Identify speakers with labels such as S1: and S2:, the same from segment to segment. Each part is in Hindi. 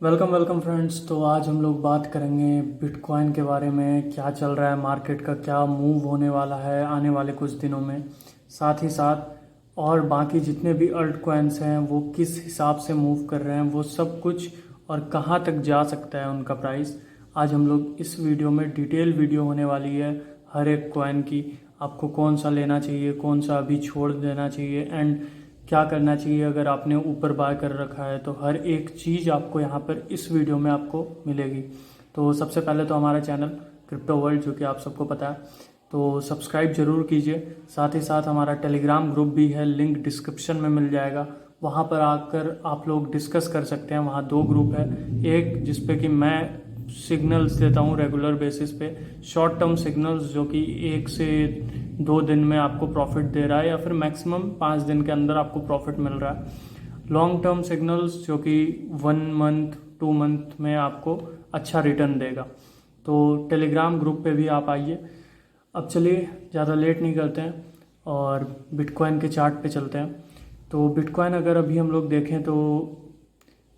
S1: Welcome friends. तो आज हम लोग बात करेंगे बिटकॉइन के बारे में, क्या चल रहा है मार्केट का, क्या मूव होने वाला है आने वाले कुछ दिनों में। साथ ही साथ और बाकी जितने भी अल्ट कॉइन्स हैं वो किस हिसाब से मूव कर रहे हैं, वो सब कुछ और कहाँ तक जा सकता है उनका प्राइस। आज हम लोग इस वीडियो में डिटेल वीडियो होने वाली है हर एक कॉइन की, आपको कौन सा लेना चाहिए, कौन सा अभी छोड़ देना चाहिए एंड क्या करना चाहिए अगर आपने ऊपर बाय कर रखा है। तो हर एक चीज़ आपको यहाँ पर इस वीडियो में आपको मिलेगी। तो सबसे पहले तो हमारा चैनल क्रिप्टो वर्ल्ड, जो कि आप सबको पता है, तो सब्सक्राइब जरूर कीजिए। साथ ही साथ हमारा टेलीग्राम ग्रुप भी है, लिंक डिस्क्रिप्शन में मिल जाएगा। वहाँ पर आकर आप लोग डिस्कस कर सकते हैं। वहाँ दो ग्रुप है, एक जिसपे कि मैं सिग्नल्स देता हूँ रेगुलर बेसिस पे, शॉर्ट टर्म सिग्नल्स जो कि 1 से 2 दिन में आपको प्रॉफिट दे रहा है या फिर मैक्सिमम 5 दिन के अंदर आपको प्रॉफिट मिल रहा है। लॉन्ग टर्म सिग्नल्स जो कि 1 मंथ 2 मंथ में आपको अच्छा रिटर्न देगा। तो टेलीग्राम ग्रुप पे भी आप आइए। अब चलिए ज़्यादा लेट नहीं करते हैं और बिटकॉइन के चार्ट पे चलते हैं। तो बिटकॉइन अगर अभी हम लोग देखें तो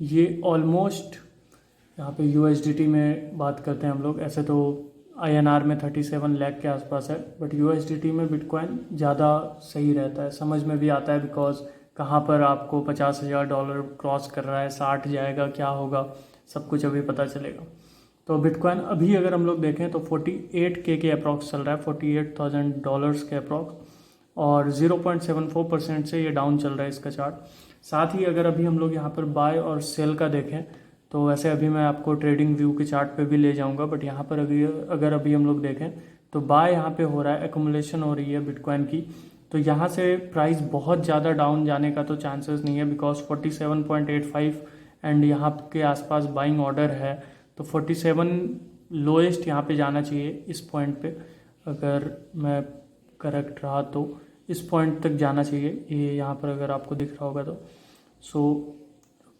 S1: ये ऑलमोस्ट यहाँ पे यूएसडीटी में बात करते हैं हम लोग, ऐसे तो आईएनआर में 37 लाख के आसपास है, बट यूएसडीटी में बिटकॉइन ज़्यादा सही रहता है, समझ में भी आता है। बिकॉज कहाँ पर आपको $50,000 क्रॉस कर रहा है, 60 जाएगा, क्या होगा, सब कुछ अभी पता चलेगा। तो बिटकॉइन अभी अगर हम लोग देखें तो 48K के अप्रॉक्स चल रहा है, $48,000 के अप्रॉक्स, और 0.74% से ये डाउन चल रहा है इसका चार्ट। साथ ही अगर अभी हम लोग यहाँ पर बाय और सेल का देखें तो वैसे अभी मैं आपको ट्रेडिंग व्यू के चार्ट पे भी ले जाऊंगा, बट यहाँ पर अगर अभी हम लोग देखें तो बाय यहाँ पे हो रहा है, एक्युमुलेशन हो रही है बिटकॉइन की। तो यहाँ से प्राइस बहुत ज़्यादा डाउन जाने का तो चांसेस नहीं है, बिकॉज 47.85 एंड यहाँ के आसपास बाइंग ऑर्डर है। तो 47 लोएस्ट यहाँ पे जाना चाहिए इस पॉइंट पे, अगर मैं करेक्ट रहा तो इस पॉइंट तक जाना चाहिए। ये यहाँ पर अगर आपको दिख रहा होगा तो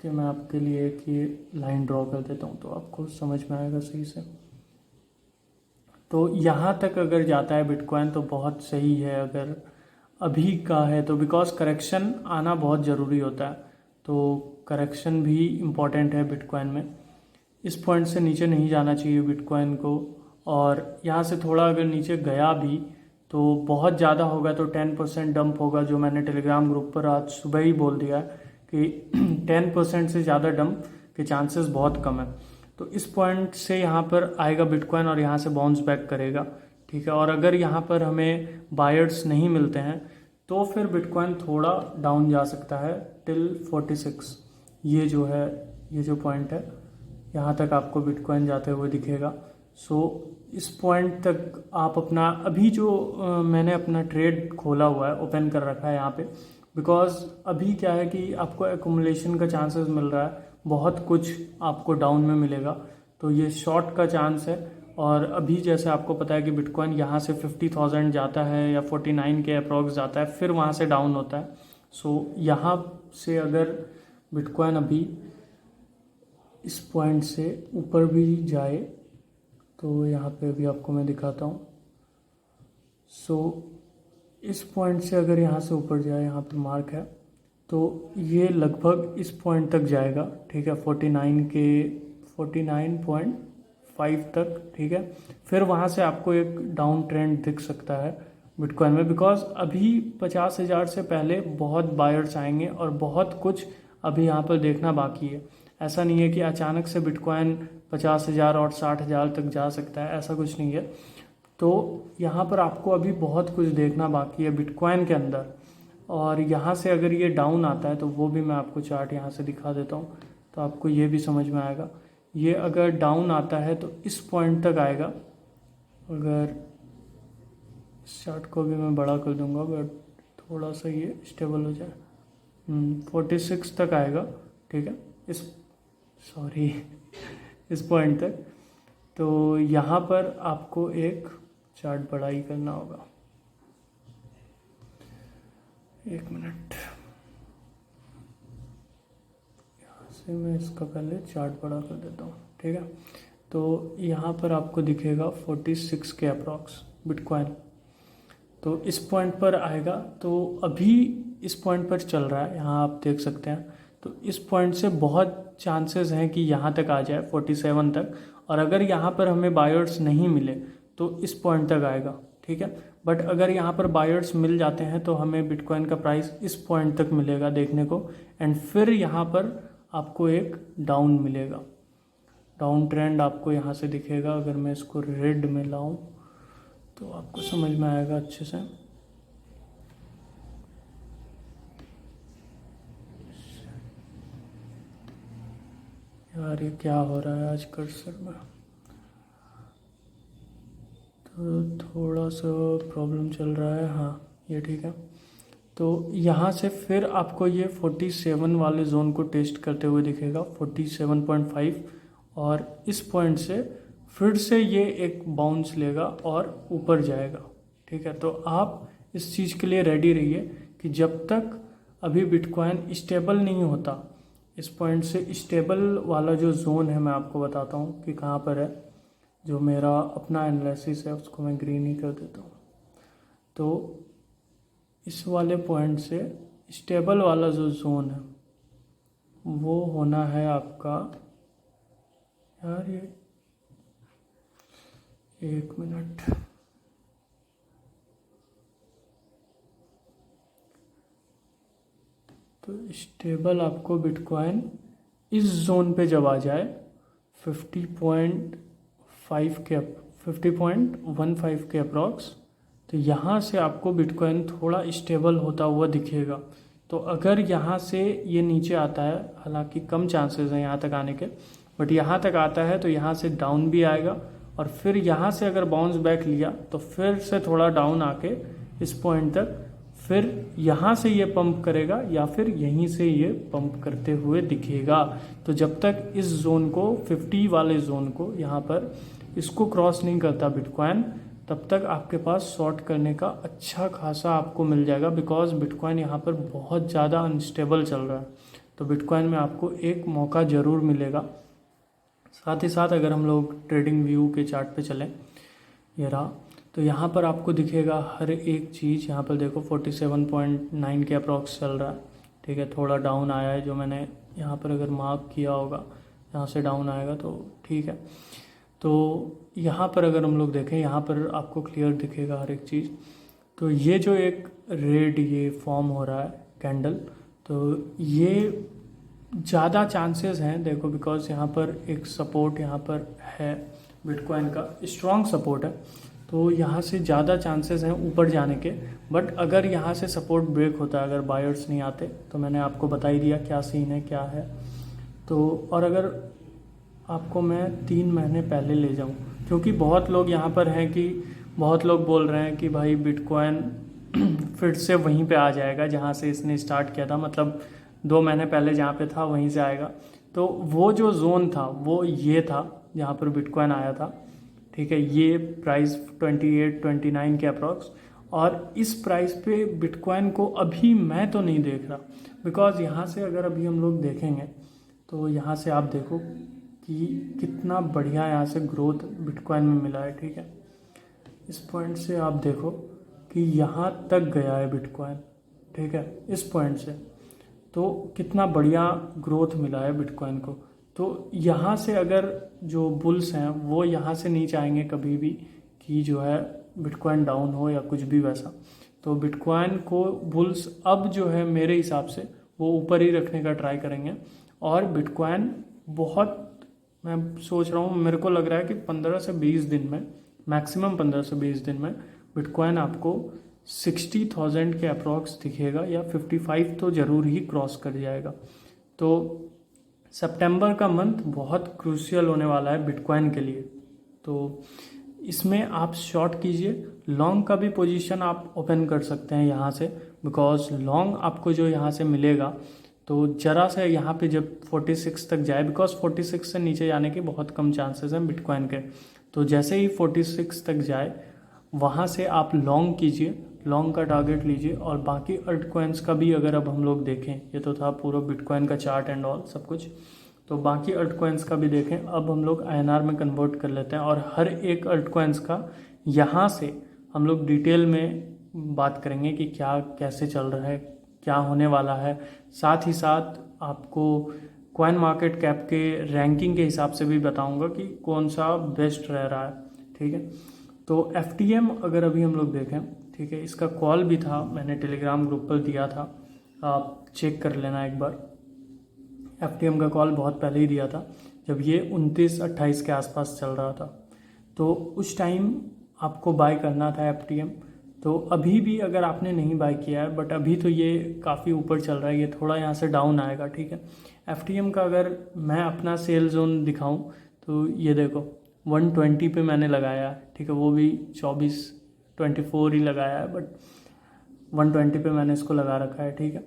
S1: कि मैं आपके लिए एक ये लाइन ड्रॉ कर देता हूँ तो आपको समझ में आएगा सही से। तो यहाँ तक अगर जाता है बिटकॉइन तो बहुत सही है अगर अभी का है तो, बिकॉज करेक्शन आना बहुत ज़रूरी होता है। तो करेक्शन भी इम्पॉर्टेंट है बिटकॉइन में। इस पॉइंट से नीचे नहीं जाना चाहिए बिटकॉइन को, और यहाँ से थोड़ा अगर नीचे गया भी तो बहुत ज़्यादा होगा तो 10% डंप होगा, जो मैंने टेलीग्राम ग्रुप पर आज सुबह ही बोल दिया है कि 10% से ज़्यादा डंप के चांसेस बहुत कम है। तो इस पॉइंट से यहाँ पर आएगा बिटकॉइन और यहाँ से बाउंस बैक करेगा, ठीक है। और अगर यहाँ पर हमें बायर्स नहीं मिलते हैं तो फिर बिटकॉइन थोड़ा डाउन जा सकता है टिल 46। ये जो है, ये जो पॉइंट है, यहाँ तक आपको बिटकॉइन जाते हुए दिखेगा। सो इस पॉइंट तक आप अपना अभी जो मैंने अपना ट्रेड खोला हुआ है, ओपन कर रखा है यहाँ पे, बिकॉज अभी क्या है कि आपको एक्युमुलेशन का चांसेस मिल रहा है, बहुत कुछ आपको डाउन में मिलेगा। तो ये शॉर्ट का चांस है। और अभी जैसे आपको पता है कि बिटकॉइन यहाँ से 50,000 जाता है या 49 के अप्रॉक्स जाता है, फिर वहाँ से डाउन होता है। सो यहाँ से अगर बिटकॉइन अभी इस पॉइंट से ऊपर भी जाए तो यहाँ पे अभी आपको मैं दिखाता हूँ। सो इस पॉइंट से अगर यहाँ से ऊपर जाए, यहाँ पे मार्क है, तो ये लगभग इस पॉइंट तक जाएगा, ठीक है, 49.5 तक, ठीक है। फिर वहाँ से आपको एक डाउन ट्रेंड दिख सकता है बिटकॉइन में, बिकॉज अभी 50,000 से पहले बहुत बायर्स आएंगे और बहुत कुछ अभी यहाँ पर देखना बाकी है। ऐसा नहीं है कि अचानक से बिटकॉइन 50,000 और 60,000 तक जा सकता है, ऐसा कुछ नहीं है। तो यहाँ पर आपको अभी बहुत कुछ देखना बाकी है बिटकॉइन के अंदर। और यहाँ से अगर ये डाउन आता है तो वो भी मैं आपको चार्ट यहाँ से दिखा देता हूँ तो आपको ये भी समझ में आएगा। ये अगर डाउन आता है तो इस पॉइंट तक आएगा। अगर इस चार्ट को भी मैं बड़ा कर दूंगा बट थोड़ा सा ये स्टेबल हो जाए, 46 तक आएगा, ठीक है, इस पॉइंट तक। तो यहाँ पर आपको एक चार्ट बड़ा ही करना होगा। एक मिनट, यहाँ से मैं इसका पहले चार्ट बड़ा कर देता हूँ, ठीक है। तो यहाँ पर आपको दिखेगा 46 के अप्रॉक्स बिटकॉइन। तो इस पॉइंट पर आएगा, तो अभी इस पॉइंट पर चल रहा है, यहाँ आप देख सकते हैं। तो इस पॉइंट से बहुत चांसेस हैं कि यहाँ तक आ जाए 47 तक, और अगर यहाँ पर हमें बायर्स नहीं मिले तो इस पॉइंट तक आएगा, ठीक है। बट अगर यहाँ पर बायर्स मिल जाते हैं तो हमें बिटकॉइन का प्राइस इस पॉइंट तक मिलेगा देखने को, एंड फिर यहाँ पर आपको एक डाउन मिलेगा, डाउन ट्रेंड आपको यहाँ से दिखेगा। अगर मैं इसको रेड में लाऊं तो आपको समझ में आएगा अच्छे से। यार ये क्या हो रहा है आज कर्सर में, तो थोड़ा सा प्रॉब्लम चल रहा है। हाँ ये ठीक है। तो यहाँ से फिर आपको ये 47 वाले जोन को टेस्ट करते हुए दिखेगा, 47.5, और इस पॉइंट से फिर से ये एक बाउंस लेगा और ऊपर जाएगा, ठीक है। तो आप इस चीज़ के लिए रेडी रहिए कि जब तक अभी बिटकॉइन स्टेबल नहीं होता, इस पॉइंट से स्टेबल वाला जो जोन है मैं आपको बताता हूँ कि कहाँ पर है। जो मेरा अपना एनालिसिस है उसको मैं ग्रीन ही कर देता हूँ। तो इस वाले पॉइंट से स्टेबल वाला जो जोन है वो होना है आपका, यार ये 1 मिनट, तो स्टेबल आपको बिटकॉइन इस जोन पे जब आ जाए 50.5 के 50.15 के अप्रॉक्स, तो यहाँ से आपको बिटकॉइन थोड़ा स्टेबल होता हुआ दिखेगा। तो अगर यहाँ से ये नीचे आता है, हालांकि कम चांसेस हैं यहाँ तक आने के, बट यहाँ तक आता है तो यहाँ से डाउन भी आएगा, और फिर यहाँ से अगर बाउंस बैक लिया तो फिर से थोड़ा डाउन आके इस पॉइंट तक, फिर यहाँ से ये पंप करेगा या फिर यहीं से ये पंप करते हुए दिखेगा। तो जब तक इस जोन को 50 वाले जोन को यहाँ पर इसको क्रॉस नहीं करता बिटकॉइन, तब तक आपके पास शॉर्ट करने का अच्छा खासा आपको मिल जाएगा, बिकॉज बिटकॉइन यहाँ पर बहुत ज़्यादा अनस्टेबल चल रहा है। तो बिटकॉइन में आपको एक मौका ज़रूर मिलेगा। साथ ही साथ अगर हम लोग ट्रेडिंग व्यू के चार्ट पे चलें, ये रहा, तो यहाँ पर आपको दिखेगा हर एक चीज़। यहाँ पर देखो 47.9 के अप्रॉक्स चल रहा है, ठीक है। थोड़ा डाउन आया है, जो मैंने यहाँ पर अगर मार्क किया होगा, यहाँ से डाउन आएगा तो ठीक है। तो यहाँ पर अगर हम लोग देखें, यहाँ पर आपको क्लियर दिखेगा हर एक चीज़। तो ये जो एक रेड ये फॉर्म हो रहा है कैंडल, तो ये ज़्यादा चांसेस हैं देखो, बिकॉज यहाँ पर एक सपोर्ट यहाँ पर है, बिटकॉइन का स्ट्रॉन्ग सपोर्ट है, तो यहाँ से ज़्यादा चांसेस हैं ऊपर जाने के। बट अगर यहाँ से सपोर्ट ब्रेक होता है, अगर बायर्स नहीं आते, तो मैंने आपको बता ही दिया क्या सीन है क्या है। तो और अगर आपको मैं 3 महीने पहले ले जाऊं, क्योंकि बहुत लोग यहाँ पर हैं कि बहुत लोग बोल रहे हैं कि भाई बिटकॉइन फिर से वहीं पे आ जाएगा जहाँ से इसने स्टार्ट किया था, मतलब 2 महीने पहले जहाँ पे था वहीं से आएगा। तो वो जो जोन था वो ये था जहाँ पर बिटकॉइन आया था, ठीक है। ये प्राइस 28-29 के अप्रॉक्स, और इस प्राइस पे बिटकॉइन को अभी मैं तो नहीं देख रहा, बिकॉज यहाँ से अगर अभी हम लोग देखेंगे तो यहाँ से आप देखो कि कितना बढ़िया यहाँ से ग्रोथ बिटकॉइन में मिला है, ठीक है। इस पॉइंट से आप देखो कि यहाँ तक गया है बिटकॉइन, ठीक है, इस पॉइंट से, तो कितना बढ़िया ग्रोथ मिला है बिटकॉइन को। तो यहाँ से अगर जो बुल्स हैं वो यहाँ से नीचे आएंगे कभी भी कि जो है बिटकॉइन डाउन हो या कुछ भी वैसा, तो बिटकॉइन को बुल्स अब जो है मेरे हिसाब से वो ऊपर ही रखने का ट्राई करेंगे। और बिटकॉइन बहुत, मैं सोच रहा हूँ, मेरे को लग रहा है कि 15 से 20 दिन में, मैक्सिमम 15 से 20 दिन में बिटकॉइन आपको 60,000 के अप्रॉक्स दिखेगा, या 55 तो ज़रूर ही क्रॉस कर जाएगा। तो सितंबर का मंथ बहुत क्रूशियल होने वाला है बिटकॉइन के लिए, तो इसमें आप शॉर्ट कीजिए। लॉन्ग का भी पोजीशन आप ओपन कर सकते हैं यहाँ से, बिकॉज लॉन्ग आपको जो यहाँ से मिलेगा, तो ज़रा सा यहाँ पे जब 46 तक जाए, बिकॉज 46 से नीचे जाने के बहुत कम चांसेस हैं बिटकॉइन के, तो जैसे ही 46 तक जाए वहाँ से आप लॉन्ग कीजिए, लॉन्ग का टारगेट लीजिए। और बाकी अल्ट कॉइन्स का भी अगर अब हम लोग देखें, ये तो था पूरा बिटकॉइन का चार्ट एंड ऑल सब कुछ, तो बाकी अल्ट कॉइन्स का भी देखें। अब हम लोग INR में कन्वर्ट कर लेते हैं, और हर एक अल्ट कॉइन्स का यहाँ से हम लोग डिटेल में बात करेंगे कि क्या कैसे चल रहा है, क्या होने वाला है। साथ ही साथ आपको कॉइन मार्केट कैप के रैंकिंग के हिसाब से भी बताऊंगा कि कौन सा बेस्ट रह रहा है, ठीक है। तो FTM अगर अभी हम लोग देखें, ठीक है, इसका कॉल भी था, मैंने टेलीग्राम ग्रुप पर दिया था, आप चेक कर लेना एक बार। FTM का कॉल बहुत पहले ही दिया था, जब ये 29-28 के आसपास चल रहा था, तो उस टाइम आपको बाय करना था FTM। तो अभी भी अगर आपने नहीं बाय किया है, बट अभी तो ये काफ़ी ऊपर चल रहा है, ये थोड़ा यहाँ से डाउन आएगा, ठीक है। FTM का अगर मैं अपना सेल जोन दिखाऊं तो ये देखो 120 पे मैंने लगाया है, ठीक है, वो भी 24 ही लगाया है, बट 120 पे मैंने इसको लगा रखा है, ठीक है।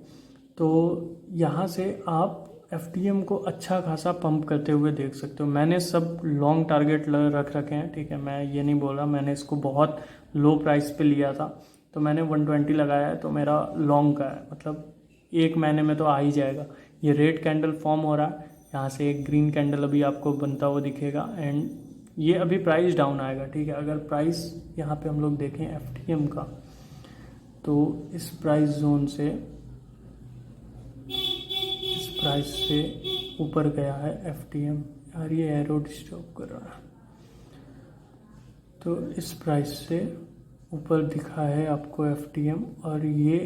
S1: तो यहाँ से आप FTM को अच्छा खासा पंप करते हुए देख सकते हो। मैंने सब लॉन्ग टारगेट रख रखे हैं, ठीक है, मैं ये नहीं बोल रहा, मैंने इसको बहुत लो प्राइस पे लिया था, तो मैंने 120 लगाया है, तो मेरा लॉन्ग का है, मतलब एक महीने में तो आ ही जाएगा। ये रेड कैंडल फॉर्म हो रहा है, यहाँ से एक ग्रीन कैंडल अभी आपको बनता हुआ दिखेगा, एंड ये अभी प्राइस डाउन आएगा, ठीक है। अगर प्राइस यहाँ पे हम लोग देखें FTM का, तो इस प्राइस जोन से, इस प्राइस से ऊपर गया है FTM। यार ये एरो डिस्टर्ब कर रहा है। तो इस प्राइस से ऊपर दिखा है आपको FTM, और ये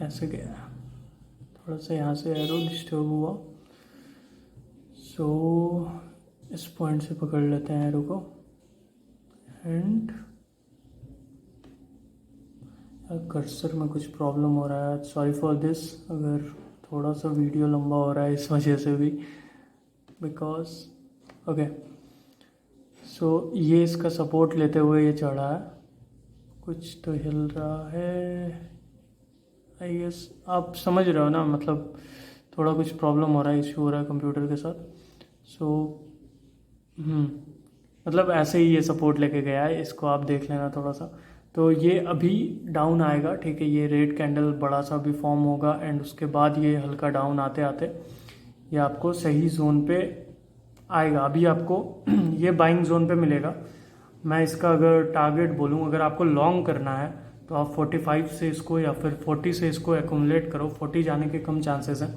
S1: ऐसे गया है, थोड़ा सा यहाँ से एरो डिस्टर्ब हुआ। सो इस पॉइंट से पकड़ लेते हैं एरो को, एंड कर्सर में कुछ प्रॉब्लम हो रहा है, सॉरी फॉर दिस, अगर थोड़ा सा वीडियो लंबा हो रहा है इस वजह से भी, बिकॉज ओके। सो ये इसका सपोर्ट लेते हुए ये चढ़ा है, कुछ तो हिल रहा है, आई गेस आप समझ रहे हो ना, मतलब थोड़ा कुछ प्रॉब्लम हो रहा है, इश्यू हो रहा है कंप्यूटर के साथ। सो मतलब ऐसे ही ये सपोर्ट लेके गया है, इसको आप देख लेना थोड़ा सा। तो ये अभी डाउन आएगा, ठीक है, ये रेड कैंडल बड़ा सा भी फॉर्म होगा, एंड उसके बाद ये हल्का डाउन आते आते ये आपको सही जोन पे आएगा। अभी आपको ये बाइंग जोन पे मिलेगा। मैं इसका अगर टारगेट बोलूँ, अगर आपको लॉन्ग करना है तो आप 45 से इसको या फिर 40 से इसको एक्यूमुलेट करो। 40 जाने के कम चांसेस हैं,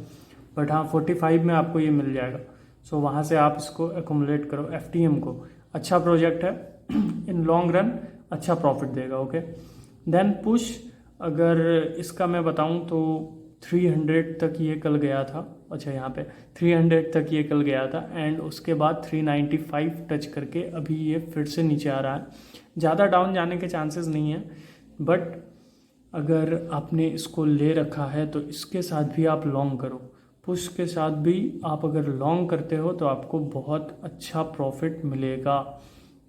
S1: बट हाँ 45 में आपको ये मिल जाएगा। सो वहाँ से आप इसको एक्यूमुलेट करो। FTM को अच्छा प्रोजेक्ट है, इन लॉन्ग रन अच्छा प्रॉफिट देगा, ओके। देन पुश, अगर इसका मैं बताऊं तो 300 तक ये कल गया था, अच्छा यहाँ पे 300 तक ये कल गया था, एंड उसके बाद 395 टच करके अभी ये फिर से नीचे आ रहा है। ज़्यादा डाउन जाने के चांसेस नहीं है, बट अगर आपने इसको ले रखा है तो इसके साथ भी आप लॉन्ग करो। पुश के साथ भी आप अगर लॉन्ग करते हो तो आपको बहुत अच्छा प्रॉफिट मिलेगा,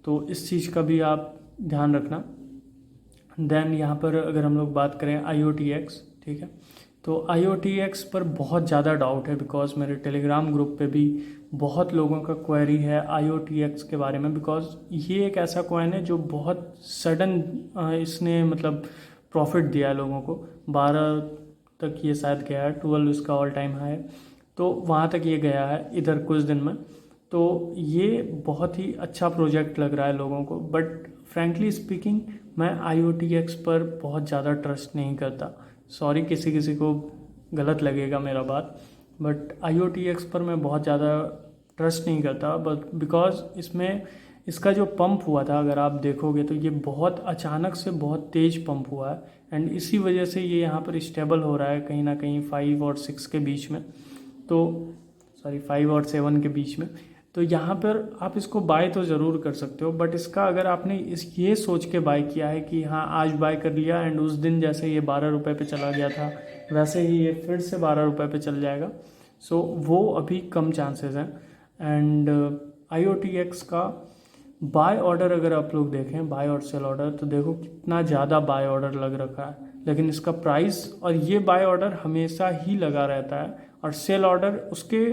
S1: तो इस चीज़ का भी आप ध्यान रखना। देन यहाँ पर अगर हम लोग बात करें IOTX, ठीक है, तो IOTX पर बहुत ज़्यादा डाउट है, बिकॉज मेरे टेलीग्राम ग्रुप पे भी बहुत लोगों का क्वेरी है IOTX के बारे में, बिकॉज ये एक ऐसा कॉइन है जो बहुत सडन इसने मतलब प्रॉफिट दिया है लोगों को। 12 तक ये शायद गया है, 12 इसका ऑल टाइम हाई है, तो वहाँ तक ये गया है इधर कुछ दिन में। तो ये बहुत ही अच्छा प्रोजेक्ट लग रहा है लोगों को, बट फ्रैंकली स्पीकिंग मैं IOTX पर बहुत ज़्यादा ट्रस्ट नहीं करता। सॉरी किसी किसी को गलत लगेगा मेरा बात, बट IOTX पर मैं बहुत ज़्यादा ट्रस्ट नहीं करता, बट बिकॉज इसमें इसका जो पंप हुआ था अगर आप देखोगे तो ये बहुत अचानक से बहुत तेज़ पंप हुआ है, एंड इसी वजह से ये यहाँ पर स्टेबल हो रहा है कहीं ना कहीं 5 और 6 के बीच में, तो सॉरी 5 और 7 के बीच में। तो यहाँ पर आप इसको बाय तो ज़रूर कर सकते हो, बट इसका अगर आपने ये सोच के बाय किया है कि हाँ आज बाय कर लिया एंड उस दिन जैसे ये 12 रुपये पे चला गया था वैसे ही ये फिर से 12 रुपये पे चल जाएगा, सो वो अभी कम चांसेस हैं। एंड IOTX का बाय ऑर्डर अगर आप लोग देखें, बाय और सेल ऑर्डर, तो देखो कितना ज़्यादा बाय ऑर्डर लग रखा है, लेकिन इसका प्राइस और ये बाय ऑर्डर हमेशा ही लगा रहता है, और सेल ऑर्डर उसके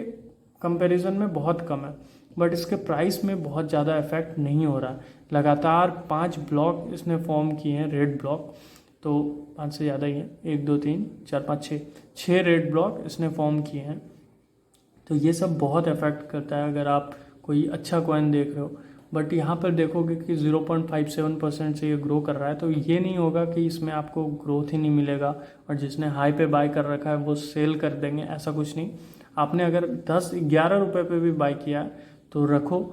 S1: कंपैरिजन में बहुत कम है, बट इसके प्राइस में बहुत ज़्यादा इफेक्ट नहीं हो रहा है। लगातार 5 ब्लॉक इसने फॉर्म किए हैं, रेड ब्लॉक, तो 5 से ज़्यादा ही है, 1 2 3 4 5 6 रेड ब्लॉक इसने फॉर्म किए हैं। तो ये सब बहुत इफेक्ट करता है अगर आप कोई अच्छा कॉइन देख रहे हो, बट यहाँ पर देखोगे कि 0.57% से ये ग्रो कर रहा है, तो ये नहीं होगा कि इसमें आपको ग्रोथ ही नहीं मिलेगा और जिसने हाई पे बाय कर रखा है वो सेल कर देंगे, ऐसा कुछ नहीं। आपने अगर 10-11 रुपये पे भी बाय किया तो रखो।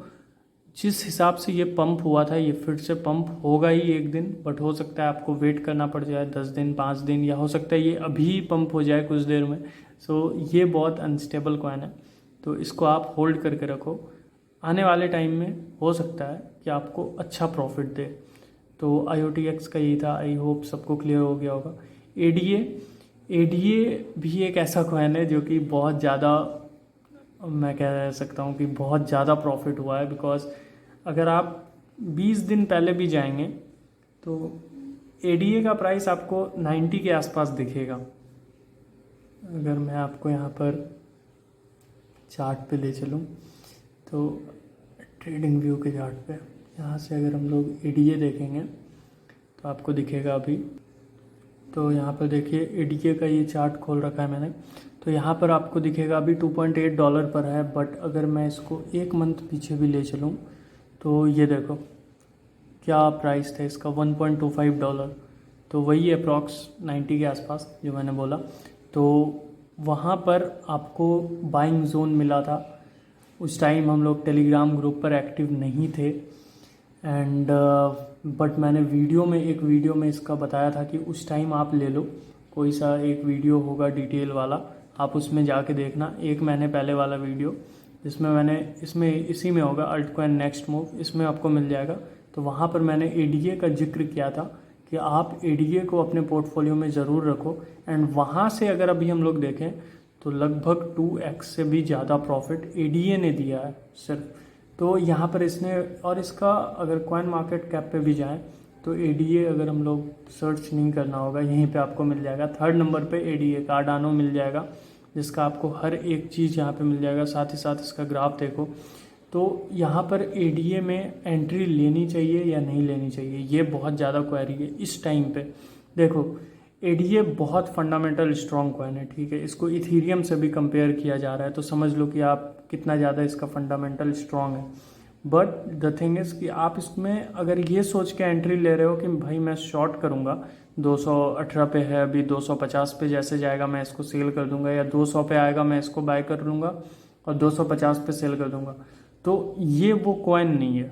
S1: जिस हिसाब से ये पंप हुआ था ये फिर से पंप होगा ही एक दिन, बट हो सकता है आपको वेट करना पड़ जाए 10 दिन 5 दिन, या हो सकता है ये अभी पंप हो जाए कुछ देर में। सो ये बहुत अनस्टेबल कॉइन है, तो इसको आप होल्ड करके रखो। आने वाले टाइम में हो सकता है कि आपको अच्छा प्रॉफिट दे। तो IOTX का यही था। आई होप सबको क्लियर हो गया होगा। ADA भी एक ऐसा कॉइन है जो कि बहुत ज़्यादा, मैं कह सकता हूँ कि बहुत ज़्यादा प्रॉफिट हुआ है। बिकॉज अगर आप 20 दिन पहले भी जाएंगे तो ADA का प्राइस आपको 90 के आसपास दिखेगा। अगर मैं आपको यहाँ पर चार्ट पे ले चलूँ तो ट्रेडिंग व्यू के चार्ट पे यहाँ से अगर हम लोग ADA देखेंगे तो आपको दिखेगा अभी। तो यहाँ पर देखिए ADA का ये चार्ट खोल रखा है मैंने, तो यहाँ पर आपको दिखेगा अभी $2.8 पर है। बट अगर मैं इसको एक मंथ पीछे भी ले चलूँ तो ये देखो क्या प्राइस था इसका, $1.25। तो वही अप्रॉक्स 90 के आसपास जो मैंने बोला। तो वहाँ पर आपको बाइंग जोन मिला था। उस टाइम हम लोग टेलीग्राम ग्रुप पर एक्टिव नहीं थे एंड बट मैंने एक वीडियो में इसका बताया था कि उस टाइम आप ले लो। कोई सा एक वीडियो होगा डिटेल वाला, आप उसमें जाके देखना, 1 महीने पहले वाला वीडियो, जिसमें मैंने इसी में होगा अल्ट कॉइन नेक्स्ट मूव, इसमें आपको मिल जाएगा। तो वहाँ पर मैंने ADA का जिक्र किया था कि आप ADA को अपने पोर्टफोलियो में ज़रूर रखो। एंड वहाँ से अगर अभी हम लोग देखें तो लगभग 2x से भी ज़्यादा प्रॉफिट ADA ने दिया है सिर्फ। तो यहाँ पर इसने, और इसका अगर कॉइन मार्केट कैप पे भी जाएं तो ADA अगर हम लोग सर्च नहीं करना होगा, यहीं पे आपको मिल जाएगा। 3rd नंबर पे ADA कार्डानो मिल जाएगा, जिसका आपको हर एक चीज़ यहाँ पे मिल जाएगा। साथ ही साथ इसका ग्राफ देखो। तो यहाँ पर ADA में एंट्री लेनी चाहिए या नहीं लेनी चाहिए, ये बहुत ज़्यादा क्वेरी है इस टाइम पे। देखो ADA बहुत फंडामेंटल स्ट्रॉन्ग कॉइन है, ठीक है। इसको इथीरियम से भी कंपेयर किया जा रहा है, तो समझ लो कि आप कितना ज़्यादा इसका फंडामेंटल स्ट्रॉन्ग है। बट द थिंग इज़ कि आप इसमें अगर ये सोच के एंट्री ले रहे हो कि भाई मैं शॉर्ट करूँगा, 218 पे है अभी, 250 पे जैसे जाएगा मैं इसको सेल कर दूंगा, या 200 पे आएगा मैं इसको बाय कर लूँगा और 250 पे सेल कर दूंगा, तो ये वो कॉइन नहीं है।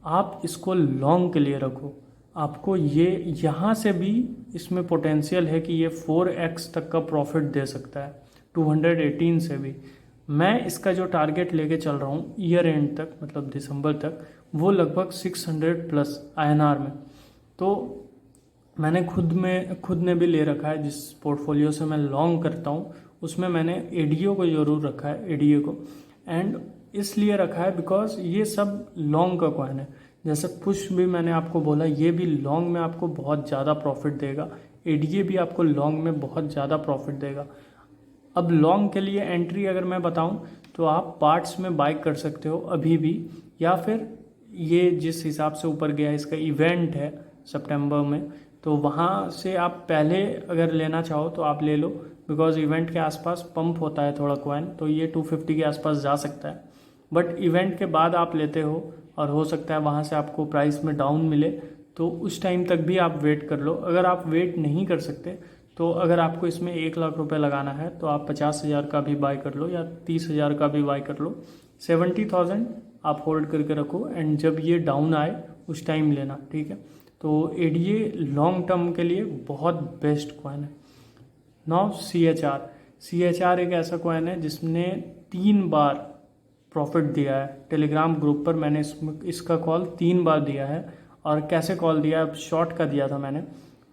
S1: आप इसको लॉन्ग के लिए रखो। आपको ये यहाँ से भी इसमें पोटेंशियल है कि ये 4x तक का प्रॉफिट दे सकता है, 218 से भी। मैं इसका जो टारगेट लेके चल रहा हूँ ईयर एंड तक, मतलब दिसंबर तक, वो लगभग 600+ INR में। तो मैंने खुद ने भी ले रखा है, जिस पोर्टफोलियो से मैं लॉन्ग करता हूँ उसमें मैंने ADA को ज़रूर रखा है, ADA को। एंड इसलिए रखा है बिकॉज ये सब लॉन्ग का कॉइन है। जैसे पुश भी मैंने आपको बोला, ये भी लॉन्ग में आपको बहुत ज़्यादा प्रॉफिट देगा। ADA भी आपको लॉन्ग में बहुत ज़्यादा प्रॉफिट देगा। अब लॉन्ग के लिए एंट्री अगर मैं बताऊं तो आप पार्ट्स में बाय कर सकते हो अभी भी, या फिर ये जिस हिसाब से ऊपर गया है, इसका इवेंट है सितंबर में, तो वहाँ से आप पहले अगर लेना चाहो तो आप ले लो। बिकॉज इवेंट के आसपास पंप होता है थोड़ा कॉइन, तो ये 250 के आसपास जा सकता है। बट इवेंट के बाद आप लेते हो और हो सकता है वहाँ से आपको प्राइस में डाउन मिले, तो उस टाइम तक भी आप वेट कर लो। अगर आप वेट नहीं कर सकते तो अगर आपको इसमें 1 लाख रुपए लगाना है तो आप 50,000 का भी बाय कर लो या 30,000 का भी बाय कर लो। 70,000 आप होल्ड करके रखो एंड जब ये डाउन आए उस टाइम लेना, ठीक है। तो ADA लॉन्ग टर्म के लिए बहुत बेस्ट कॉइन है। नाउ CHR एक ऐसा कॉइन है जिसने 3 बार प्रॉफिट दिया है। टेलीग्राम ग्रुप पर मैंने इसका कॉल 3 बार दिया है। और कैसे कॉल दिया है, शॉर्ट का दिया था मैंने।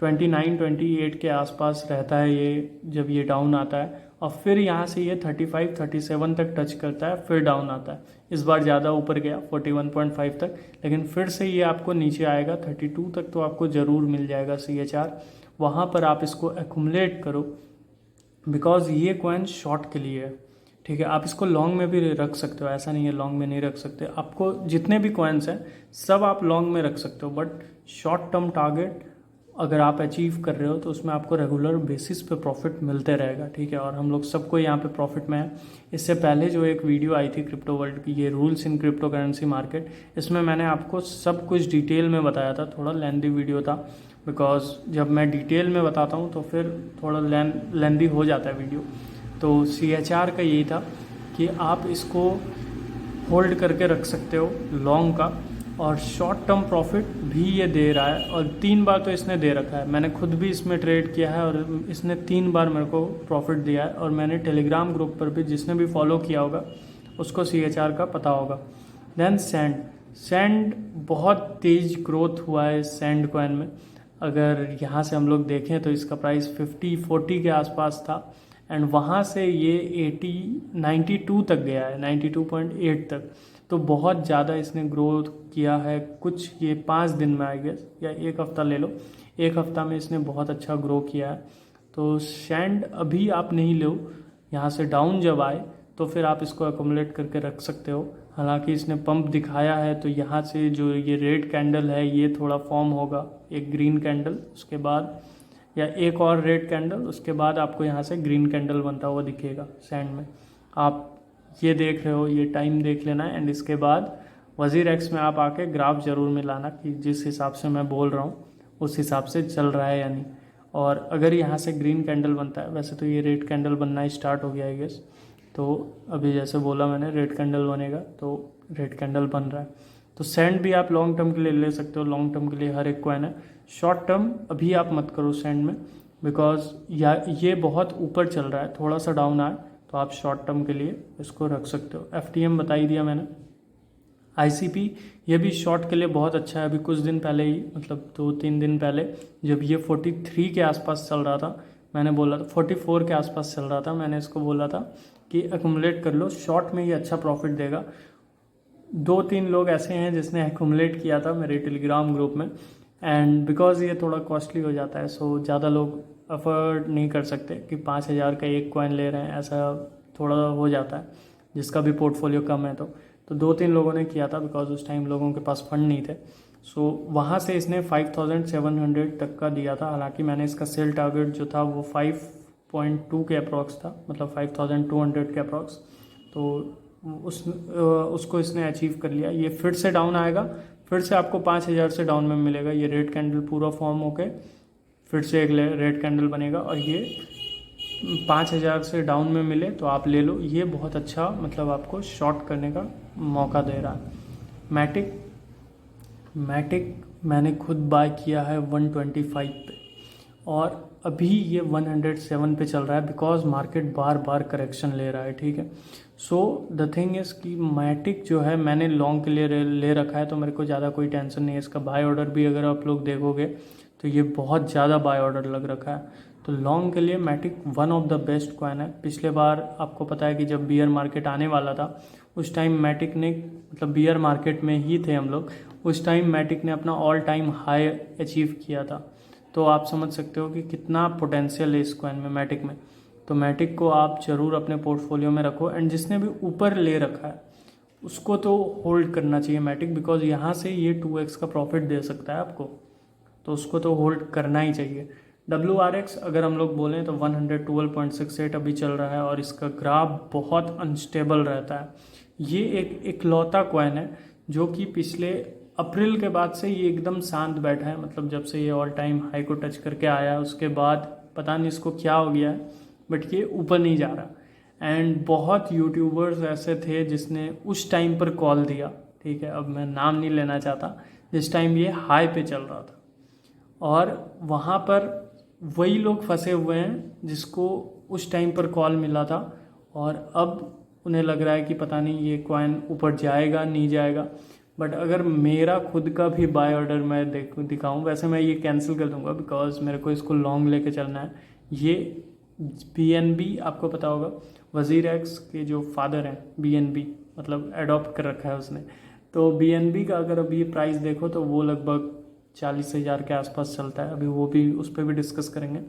S1: 29-28 के आसपास रहता है ये जब ये डाउन आता है, और फिर यहाँ से ये 35-37 तक टच करता है, फिर डाउन आता है। इस बार ज़्यादा ऊपर गया 41.5 तक, लेकिन फिर से ये आपको नीचे आएगा 32 तक, तो आपको ज़रूर मिल जाएगा CHR। वहाँ पर आप इसको एक्यूमुलेट करो, बिकॉज ये कॉइन शॉर्ट के लिए है, ठीक है। आप इसको लॉन्ग में भी रख सकते हो, ऐसा नहीं है लॉन्ग में नहीं रख सकते। आपको जितने भी कॉइन्स हैं सब आप लॉन्ग में रख सकते हो, बट शॉर्ट टर्म टारगेट अगर आप अचीव कर रहे हो तो उसमें आपको रेगुलर बेसिस पे प्रॉफिट मिलते रहेगा, ठीक है। और हम लोग सबको यहाँ पे प्रॉफिट में है। इससे पहले जो एक वीडियो आई थी क्रिप्टो वर्ल्ड की, ये rules in crypto currency market, इसमें मैंने आपको सब कुछ डिटेल में बताया था। थोड़ा लेंदी वीडियो था, बिकॉज जब मैं डिटेल में बताता हूँ तो फिर थोड़ा लेंदी हो जाता है वीडियो। तो CHR का यही था कि आप इसको होल्ड करके रख सकते हो लॉन्ग का, और शॉर्ट टर्म प्रॉफिट भी ये दे रहा है। और 3 बार तो इसने दे रखा है, मैंने खुद भी इसमें ट्रेड किया है और इसने 3 बार मेरे को प्रॉफिट दिया है। और मैंने टेलीग्राम ग्रुप पर भी, जिसने भी फॉलो किया होगा उसको CHR का पता होगा। देन सैंड बहुत तेज ग्रोथ हुआ है सैंड कॉइन में। अगर यहाँ से हम लोग देखें तो इसका प्राइस 50-40 के आसपास था, एंड वहाँ से ये 92 तक गया है, 92.8 तक। तो बहुत ज़्यादा इसने ग्रोथ किया है कुछ ये 5 दिन में, आई गेस, या 1 हफ़्ता ले लो, 1 हफ़्ता में इसने बहुत अच्छा ग्रो किया है। तो सैंड अभी आप नहीं लो, यहाँ से डाउन जब आए तो फिर आप इसको एक्यूमुलेट करके रख सकते हो। हालांकि इसने पंप दिखाया है, तो यहाँ से जो ये रेड कैंडल है ये थोड़ा फॉर्म होगा, एक ग्रीन कैंडल, उसके बाद या एक और रेड कैंडल, उसके बाद आपको यहाँ से ग्रीन कैंडल बनता हुआ दिखेगा सैंड में। आप ये देख रहे हो, ये टाइम देख लेना है। एंड इसके बाद WazirX में आप आके ग्राफ ज़रूर मिलाना कि जिस हिसाब से मैं बोल रहा हूँ उस हिसाब से चल रहा है या नहीं। और अगर यहाँ से ग्रीन कैंडल बनता है, वैसे तो ये रेड कैंडल बनना स्टार्ट हो गया है गेस, तो अभी जैसे बोला मैंने रेड कैंडल बनेगा, तो रेड कैंडल बन रहा है। तो सैंड भी आप लॉन्ग टर्म के लिए ले सकते हो, लॉन्ग टर्म के लिए हर एक कॉइन है। शॉर्ट टर्म अभी आप मत करो सैंड में, बिकॉज ये बहुत ऊपर चल रहा है, थोड़ा सा डाउन आए तो आप शॉर्ट टर्म के लिए इसको रख सकते हो। FTM बता ही दिया मैंने। ICP ये भी शॉर्ट के लिए बहुत अच्छा है। अभी कुछ दिन पहले ही, मतलब 2-3 दिन पहले, जब ये 43 के आसपास चल रहा था, मैंने बोला था 44 के आसपास चल रहा था, मैंने इसको बोला था कि एक्यूमुलेट कर लो, शॉर्ट में ये अच्छा प्रॉफिट देगा। 2-3 लोग ऐसे हैं जिसने एक्यूमुलेट किया था मेरे टेलीग्राम ग्रुप में, एंड बिकॉज ये थोड़ा कॉस्टली हो जाता है, सो ज़्यादा लोग अफोर्ड नहीं कर सकते कि 5,000 का एक कॉइन ले रहे हैं, ऐसा थोड़ा हो जाता है जिसका भी पोर्टफोलियो कम है। तो 2-3 लोगों ने किया था, बिकॉज उस टाइम लोगों के पास फंड नहीं थे। सो वहाँ से इसने 5,700 तक का दिया था। हालांकि मैंने इसका सेल टारगेट जो था वो 5.2 के अप्रॉक्स था, मतलब 5,200 के अप्रॉक्स। तो उसको इसने अचीव कर लिया। ये फिर से डाउन आएगा, फिर से आपको 5,000 से डाउन में मिलेगा। ये रेड कैंडल पूरा फॉर्म होके फिर से एक रेड कैंडल बनेगा, और ये 5,000 से डाउन में मिले तो आप ले लो। ये बहुत अच्छा, मतलब आपको शॉर्ट करने का मौका दे रहा है। मैटिक मैंने खुद बाय किया है 125 पे, और अभी ये 107 पे चल रहा है, because market bar bar correction ले रहा है, ठीक है। सो द थिंग इज़ कि मैटिक जो है मैंने लॉन्ग के लिए ले रखा है, तो मेरे को ज़्यादा कोई टेंशन नहीं है। इसका बाय ऑर्डर भी अगर आप लोग देखोगे तो ये बहुत ज़्यादा बाय ऑर्डर लग रखा है। तो लॉन्ग के लिए Matic one of the best coin है। पिछले बार आपको पता है कि जब बियर मार्केट आने वाला था, उस टाइम मैटिक ने, मतलब बियर मार्केट में ही थे हम लोग, उस टाइम मैटिक ने अपना ऑल टाइम हाई अचीव किया था। तो आप समझ सकते हो कि कितना पोटेंशियल है इस कॉइन में, मैटिक में। तो मैटिक को आप ज़रूर अपने पोर्टफोलियो में रखो, एंड जिसने भी ऊपर ले रखा है उसको तो होल्ड करना चाहिए मैटिक, बिकॉज यहाँ से ये 2x का प्रॉफिट दे सकता है आपको, तो उसको तो होल्ड करना ही चाहिए। WRX अगर हम लोग बोलें तो 112.68 अभी चल रहा है, और इसका ग्राफ बहुत अनस्टेबल रहता है। ये एक इकलौता कॉइन है जो कि पिछले अप्रैल के बाद से ये एकदम शांत बैठा है, मतलब जब से ये ऑल टाइम हाई को टच करके आया उसके बाद पता नहीं इसको क्या हो गया है, बट ये ऊपर नहीं जा रहा। एंड बहुत यूट्यूबर्स ऐसे थे जिसने उस टाइम पर कॉल दिया, ठीक है, अब मैं नाम नहीं लेना चाहता, जिस टाइम ये हाई पे चल रहा था, और वहाँ पर वही लोग फंसे हुए हैं जिसको उस टाइम पर कॉल मिला था, और अब उन्हें लग रहा है कि पता नहीं ये कॉइन ऊपर जाएगा नहीं जाएगा। बट अगर मेरा खुद का भी बाय ऑर्डर मैं दिखाऊं, वैसे मैं ये कैंसिल कर दूंगा, बिकॉज मेरे को इसको लॉन्ग लेके चलना है। ये BNB आपको पता होगा, WazirX के जो फादर हैं, BNB मतलब एडॉप्ट कर रखा है उसने। तो BNB का अगर अभी प्राइस देखो तो वो लगभग 40,000 के आसपास चलता है, अभी वो भी, उस पर भी डिस्कस करेंगे।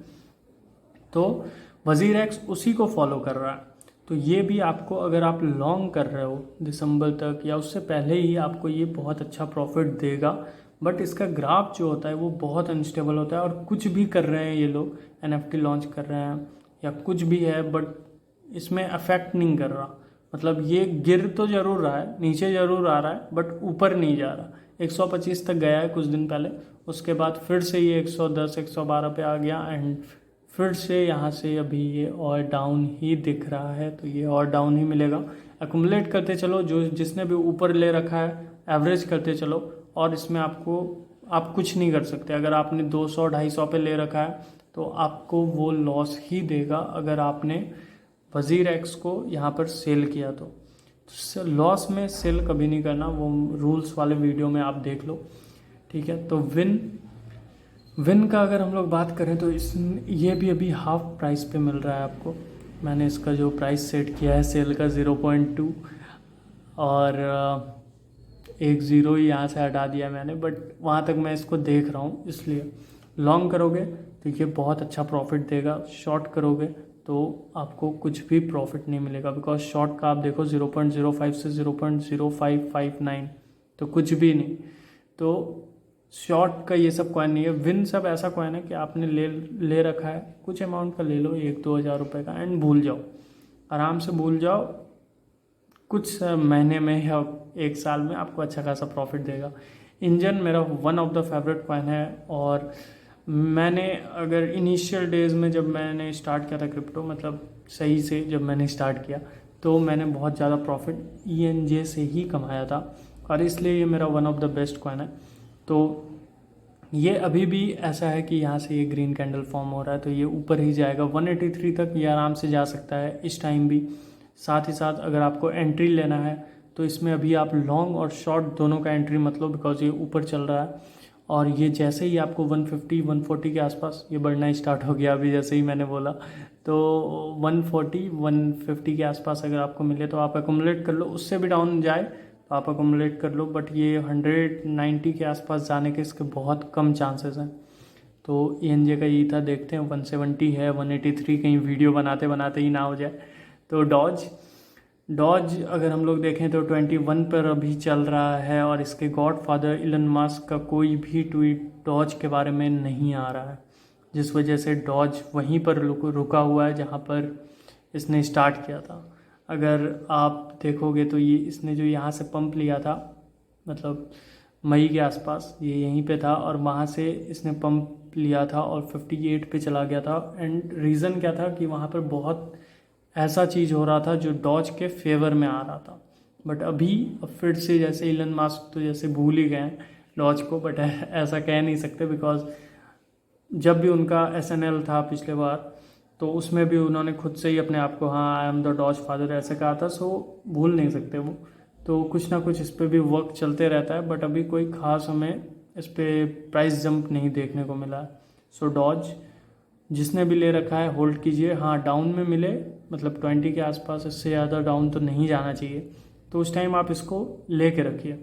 S1: तो WazirX उसी को फॉलो कर रहा है। तो ये भी आपको, अगर आप लॉन्ग कर रहे हो दिसंबर तक या उससे पहले ही, आपको ये बहुत अच्छा प्रॉफिट देगा बट इसका ग्राफ जो होता है वो बहुत अनस्टेबल होता है, और कुछ भी कर रहे हैं ये लोग, NFT लॉन्च कर रहे हैं या कुछ भी है, बट इसमें अफेक्ट नहीं कर रहा। मतलब ये गिर तो जरूर रहा है, नीचे जरूर आ रहा है, बट ऊपर नहीं जा रहा। 125 तक गया है कुछ दिन पहले, उसके बाद फिर से ये 110 112 पे आ गया, एंड फिर से यहाँ से अभी ये और डाउन ही दिख रहा है। तो ये और डाउन ही मिलेगा। एक्युमुलेट करते चलो, जो जिसने भी ऊपर ले रखा है एवरेज करते चलो, और इसमें आप कुछ नहीं कर सकते। अगर आपने 200 250 पे ले रखा है तो आपको वो लॉस ही देगा। अगर आपने वजीर एक्स को यहाँ पर सेल किया तो लॉस में सेल कभी नहीं करना, वो रूल्स वाले वीडियो में आप देख लो, ठीक है। तो विन का अगर हम लोग बात करें तो ये भी अभी हाफ प्राइस पे मिल रहा है आपको। मैंने इसका जो प्राइस सेट किया है सेल का 0.2, और एक ज़ीरो ही यहाँ से हटा दिया मैंने, बट वहाँ तक मैं इसको देख रहा हूँ। इसलिए लॉन्ग करोगे तो ये बहुत अच्छा प्रॉफिट देगा, शॉर्ट करोगे तो आपको कुछ भी प्रॉफिट नहीं मिलेगा, बिकॉज शॉर्ट का आप देखो 0.05 से 0.0559, तो कुछ भी नहीं। तो शॉर्ट का ये सब कॉइन नहीं है। विन सब ऐसा कॉइन है कि आपने ले रखा है, कुछ अमाउंट का ले लो, 1-2 हज़ार रुपये का, एंड भूल जाओ, आराम से भूल जाओ। कुछ महीने में या एक साल में आपको अच्छा खासा प्रॉफिट देगा। इंजन मेरा one of the favourite coin है, और मैंने अगर इनिशियल डेज में जब मैंने स्टार्ट किया था क्रिप्टो, मतलब सही से जब मैंने स्टार्ट किया, तो मैंने बहुत ज़्यादा प्रॉफिट ENJ से ही कमाया था, और इसलिए ये मेरा one of the best coin है। तो ये अभी भी ऐसा है कि यहाँ से ये ग्रीन कैंडल फॉर्म हो रहा है, तो ये ऊपर ही जाएगा 183 तक, ये आराम से जा सकता है इस टाइम भी। साथ ही साथ अगर आपको एंट्री लेना है तो इसमें अभी आप लॉन्ग और शॉर्ट दोनों का एंट्री मत लो, बिकॉज ये ऊपर चल रहा है, और ये जैसे ही आपको 150 140 के आसपास ये बढ़ना स्टार्ट हो गया अभी, जैसे ही मैंने बोला, तो 140 150 के आसपास अगर आपको मिले तो आप एक्युमुलेट कर लो। उससे भी डाउन जाए तो आप एक्युमुलेट कर लो, बट ये 190 के आसपास जाने के इसके बहुत कम चांसेस हैं। तो ENJ का ये था, देखते हैं 170 है, 183 कहीं वीडियो बनाते बनाते ही ना हो जाए। तो डॉज अगर हम लोग देखें तो 21 पर अभी चल रहा है, और इसके गॉडफादर इलन मस्क का कोई भी ट्वीट डॉज के बारे में नहीं आ रहा है, जिस वजह से डॉज वहीं पर रुका हुआ है जहां पर इसने स्टार्ट किया था। अगर आप देखोगे तो ये इसने जो यहाँ से पंप लिया था, मतलब मई के आसपास ये यहीं पे था, और वहाँ से इसने पंप लिया था और 58 पे चला गया था। एंड रीज़न क्या था कि वहाँ पर बहुत ऐसा चीज़ हो रहा था जो डॉज के फेवर में आ रहा था। बट अब फिर से जैसे इलन मस्क तो जैसे भूल ही गए हैं डॉज को, बट ऐसा कह नहीं सकते, बिकॉज जब भी उनका SNL था पिछले बार, तो उसमें भी उन्होंने खुद से ही अपने आप को हाँ I am the Doge father ऐसे कहा था। सो भूल नहीं सकते वो, तो कुछ ना कुछ इस पर भी वर्क चलते रहता है, बट अभी कोई खास हमें इस पर प्राइस जंप नहीं देखने को मिला है। सो डॉज जिसने भी ले रखा है होल्ड कीजिए। हाँ, डाउन में मिले, मतलब 20 के आसपास, इससे ज़्यादा डाउन तो नहीं जाना चाहिए, तो उस टाइम आप इसको ले के रखिए,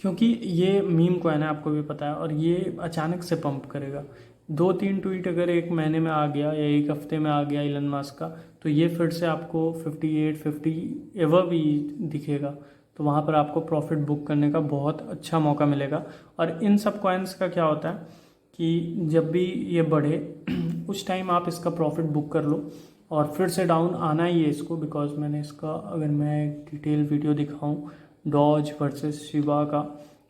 S1: क्योंकि ये मीम कॉइन है, आपको भी पता है, और ये अचानक से पंप करेगा। 2-3 ट्वीट अगर एक महीने में आ गया या एक हफ्ते में आ गया इलन मस्क का, तो ये फिर से आपको 58 50 एवर भी दिखेगा, तो वहाँ पर आपको प्रॉफिट बुक करने का बहुत अच्छा मौका मिलेगा। और इन सब कॉइन्स का क्या होता है कि जब भी ये बढ़े उस टाइम आप इसका प्रॉफिट बुक कर लो, और फिर से डाउन आना ही है इसको, बिकॉज मैंने इसका अगर मैं डिटेल वीडियो दिखाऊं डॉज वर्सेस शिबा का,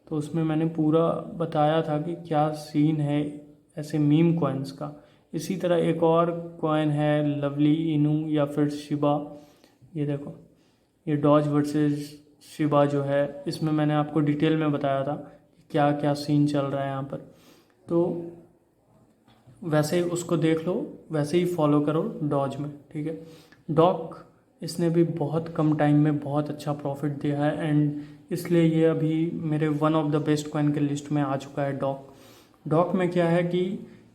S1: तो उसमें मैंने पूरा बताया था कि क्या सीन है ऐसे मीम कॉइन्स का। इसी तरह एक और कॉइन है लवली इनू या फिर शिबा, ये देखो, ये डॉज वर्सेस शिबा जो है, इसमें मैंने आपको डिटेल में बताया था कि क्या क्या सीन चल रहा है यहाँ पर। तो वैसे ही उसको देख लो, वैसे ही फॉलो करो डॉज में, ठीक है। डॉक, इसने भी बहुत कम टाइम में बहुत अच्छा प्रॉफिट दिया है, एंड इसलिए ये अभी मेरे one of the best coin के लिस्ट में आ चुका है। डॉक में क्या है कि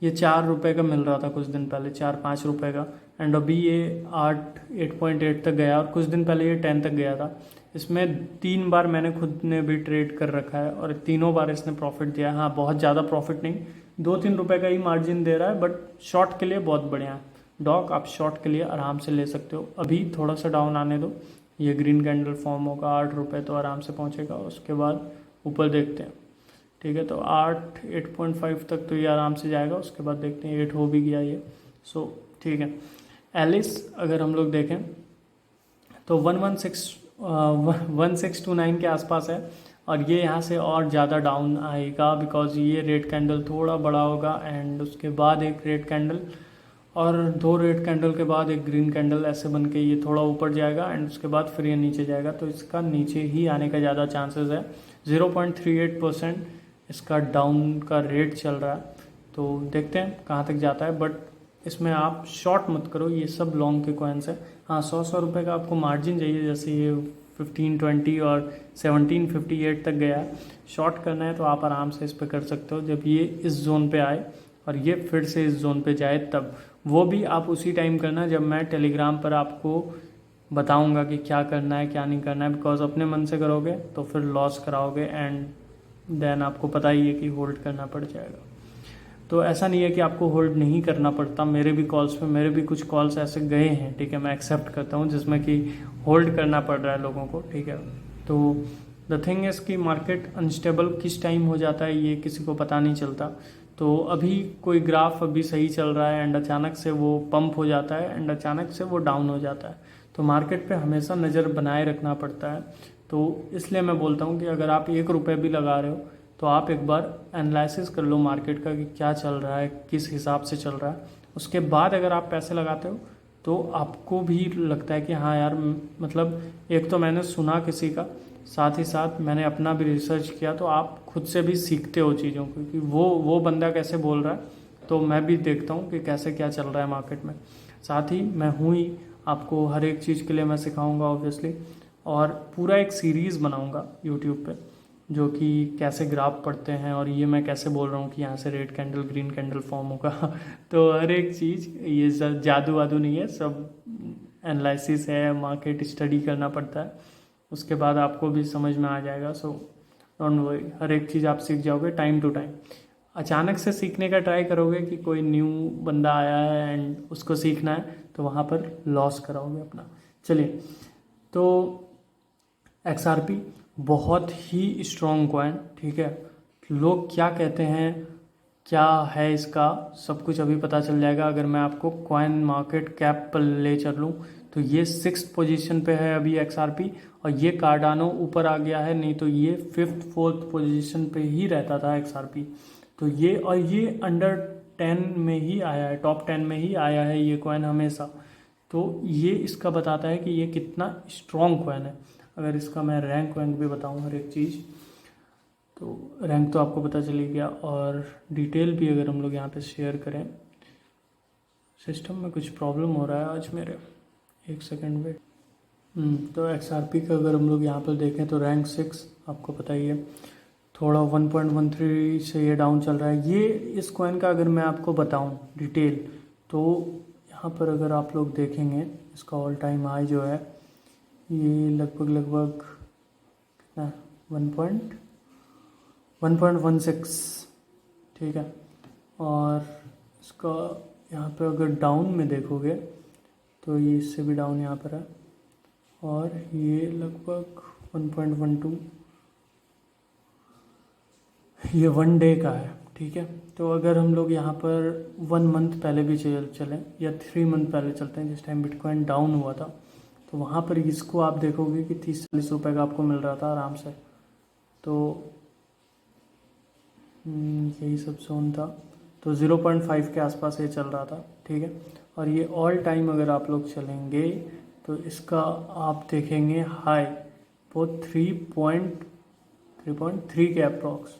S1: ये 4 रुपये का मिल रहा था कुछ दिन पहले, 4-5 रुपये का, एंड अभी ये 8.8 तक गया, और कुछ दिन पहले ये 10 तक गया था। इसमें 3 बार मैंने खुद ने भी ट्रेड कर रखा है, और तीनों बार इसने प्रॉफिट दिया है। हाँ, बहुत ज़्यादा प्रॉफिट नहीं, 2-3 रुपये का ही मार्जिन दे रहा है, बट शॉर्ट के लिए बहुत बढ़िया है। डॉक आप शॉर्ट के लिए आराम से ले सकते हो। अभी थोड़ा सा डाउन आने दो, ये ग्रीन कैंडल फॉर्म होगा 8 रुपये, तो आराम से पहुँचेगा, उसके बाद ऊपर देखते हैं। ठीक है। तो 8.5 तक तो ये आराम से जाएगा, उसके बाद देखते हैं 8 हो भी गया ये। सो ठीक है। एलिस अगर हम लोग देखें तो 1629 के आसपास है, और ये यहाँ से और ज़्यादा डाउन आएगा बिकॉज ये रेड कैंडल थोड़ा बड़ा होगा, एंड उसके बाद एक रेड कैंडल और 2 रेड कैंडल के बाद एक ग्रीन कैंडल, ऐसे बन के ये थोड़ा ऊपर जाएगा एंड उसके बाद फिर ये नीचे जाएगा। तो इसका नीचे ही आने का ज़्यादा चांसेस है। 0.38% इसका डाउन का रेट चल रहा है, तो देखते हैं कहाँ तक जाता है। बट इसमें आप शॉर्ट मत करो, ये सब लॉन्ग के कॉइन्स है। हाँ, 100 रुपये का आपको मार्जिन चाहिए, जैसे ये 1520 और 1758 तक गया है। शॉर्ट करना है तो आप आराम से इस पर कर सकते हो, जब ये इस जोन पे आए और ये फिर से इस जोन पे जाए तब। वो भी आप उसी टाइम करना जब मैं टेलीग्राम पर आपको बताऊंगा कि क्या करना है क्या नहीं करना है, बिकॉज अपने मन से करोगे तो फिर लॉस कराओगे एंड देन आपको पता ही है कि होल्ड करना पड़ जाएगा। तो ऐसा नहीं है कि आपको होल्ड नहीं करना पड़ता, मेरे भी कॉल्स पे मेरे भी कुछ कॉल्स ऐसे गए हैं, ठीक है, मैं एक्सेप्ट करता हूँ जिसमें कि होल्ड करना पड़ रहा है लोगों को, ठीक है। तो द थिंग इज़ कि मार्केट अनस्टेबल किस टाइम हो जाता है ये किसी को पता नहीं चलता। तो अभी कोई ग्राफ अभी सही चल रहा है एंड अचानक से वो पंप हो जाता है एंड अचानक से वो डाउन हो जाता है। तो मार्केट पे हमेशा नज़र बनाए रखना पड़ता है। तो इसलिए मैं बोलता हूँ कि अगर आप 1 रुपये भी लगा रहे हो तो आप एक बार एनालिसिस कर लो मार्केट का कि क्या चल रहा है, किस हिसाब से चल रहा है। उसके बाद अगर आप पैसे लगाते हो तो आपको भी लगता है कि हाँ यार, मतलब एक तो मैंने सुना किसी का, साथ ही साथ मैंने अपना भी रिसर्च किया, तो आप खुद से भी सीखते हो चीज़ों को कि वो बंदा कैसे बोल रहा है, तो मैं भी देखता हूँ कि कैसे क्या चल रहा है मार्केट में। साथ ही मैं हूँ ही, आपको हर एक चीज़ के लिए मैं सिखाऊंगा ऑब्वियसली, और पूरा एक सीरीज़ बनाऊंगा यूट्यूब पे जो कि कैसे ग्राफ पढ़ते हैं, और ये मैं कैसे बोल रहा हूँ कि यहाँ से red candle green candle form होगा तो हर एक चीज़, ये जादू वादू नहीं है, सब एनालिसिस है, मार्केट स्टडी करना पड़ता है, उसके बाद आपको भी समझ में आ जाएगा। सो डोंट वरी, हर एक चीज़ आप सीख जाओगे टाइम टू टाइम। अचानक से सीखने का ट्राई करोगे कि कोई न्यू बंदा आया है एंड उसको सीखना है, तो वहाँ पर लॉस कराओगे अपना। चलिए, तो XRP बहुत ही स्ट्रॉन्ग कॉइन, ठीक है। लोग क्या कहते हैं, क्या है इसका, सब कुछ अभी पता चल जाएगा। अगर मैं आपको कॉइन मार्केट कैप पर ले चलूँ तो ये 6th पोजीशन पे है अभी XRP, और ये कार्डानो ऊपर आ गया है, नहीं तो ये 5th 4th पोजीशन पे ही रहता था XRP। तो ये, और ये अंडर 10 में ही आया है, टॉप 10 में ही आया है ये कॉइन हमेशा। तो ये इसका बताता है कि ये कितना स्ट्रॉन्ग कॉइन है। अगर इसका मैं रैंक वैंक भी बताऊँ हर एक चीज़, तो रैंक तो आपको पता चली गया, और डिटेल भी अगर हम लोग यहाँ पे शेयर करें। सिस्टम में कुछ प्रॉब्लम हो रहा है आज मेरे, 1 सेकंड वेट। तो XRP का अगर हम लोग यहाँ पर देखें तो रैंक 6 आपको पता ही है, थोड़ा 1.13 से ये डाउन चल रहा है। ये इस कॉइन का अगर मैं आपको बताऊँ डिटेल, तो यहाँ पर अगर आप लोग देखेंगे इसका ऑल टाइम हाई जो है ये लगभग कितना 1.16, ठीक है। और इसका यहाँ पे अगर डाउन में देखोगे तो ये इससे भी डाउन यहाँ पर है, और ये लगभग 1.12, ये 1 डे का है, ठीक है। तो अगर हम लोग यहाँ पर 1 मंथ पहले भी चलें या 3 मंथ पहले चलते हैं, जिस टाइम बिटकॉइन डाउन हुआ था, तो वहाँ पर इसको आप देखोगे कि 30-40 रुपये का आपको मिल रहा था आराम से। तो यही सब जोन था, तो 0.5 के आसपास ये चल रहा था, ठीक है। और ये ऑल टाइम अगर आप लोग चलेंगे तो इसका आप देखेंगे हाई वो 3.3 के अप्रॉक्स,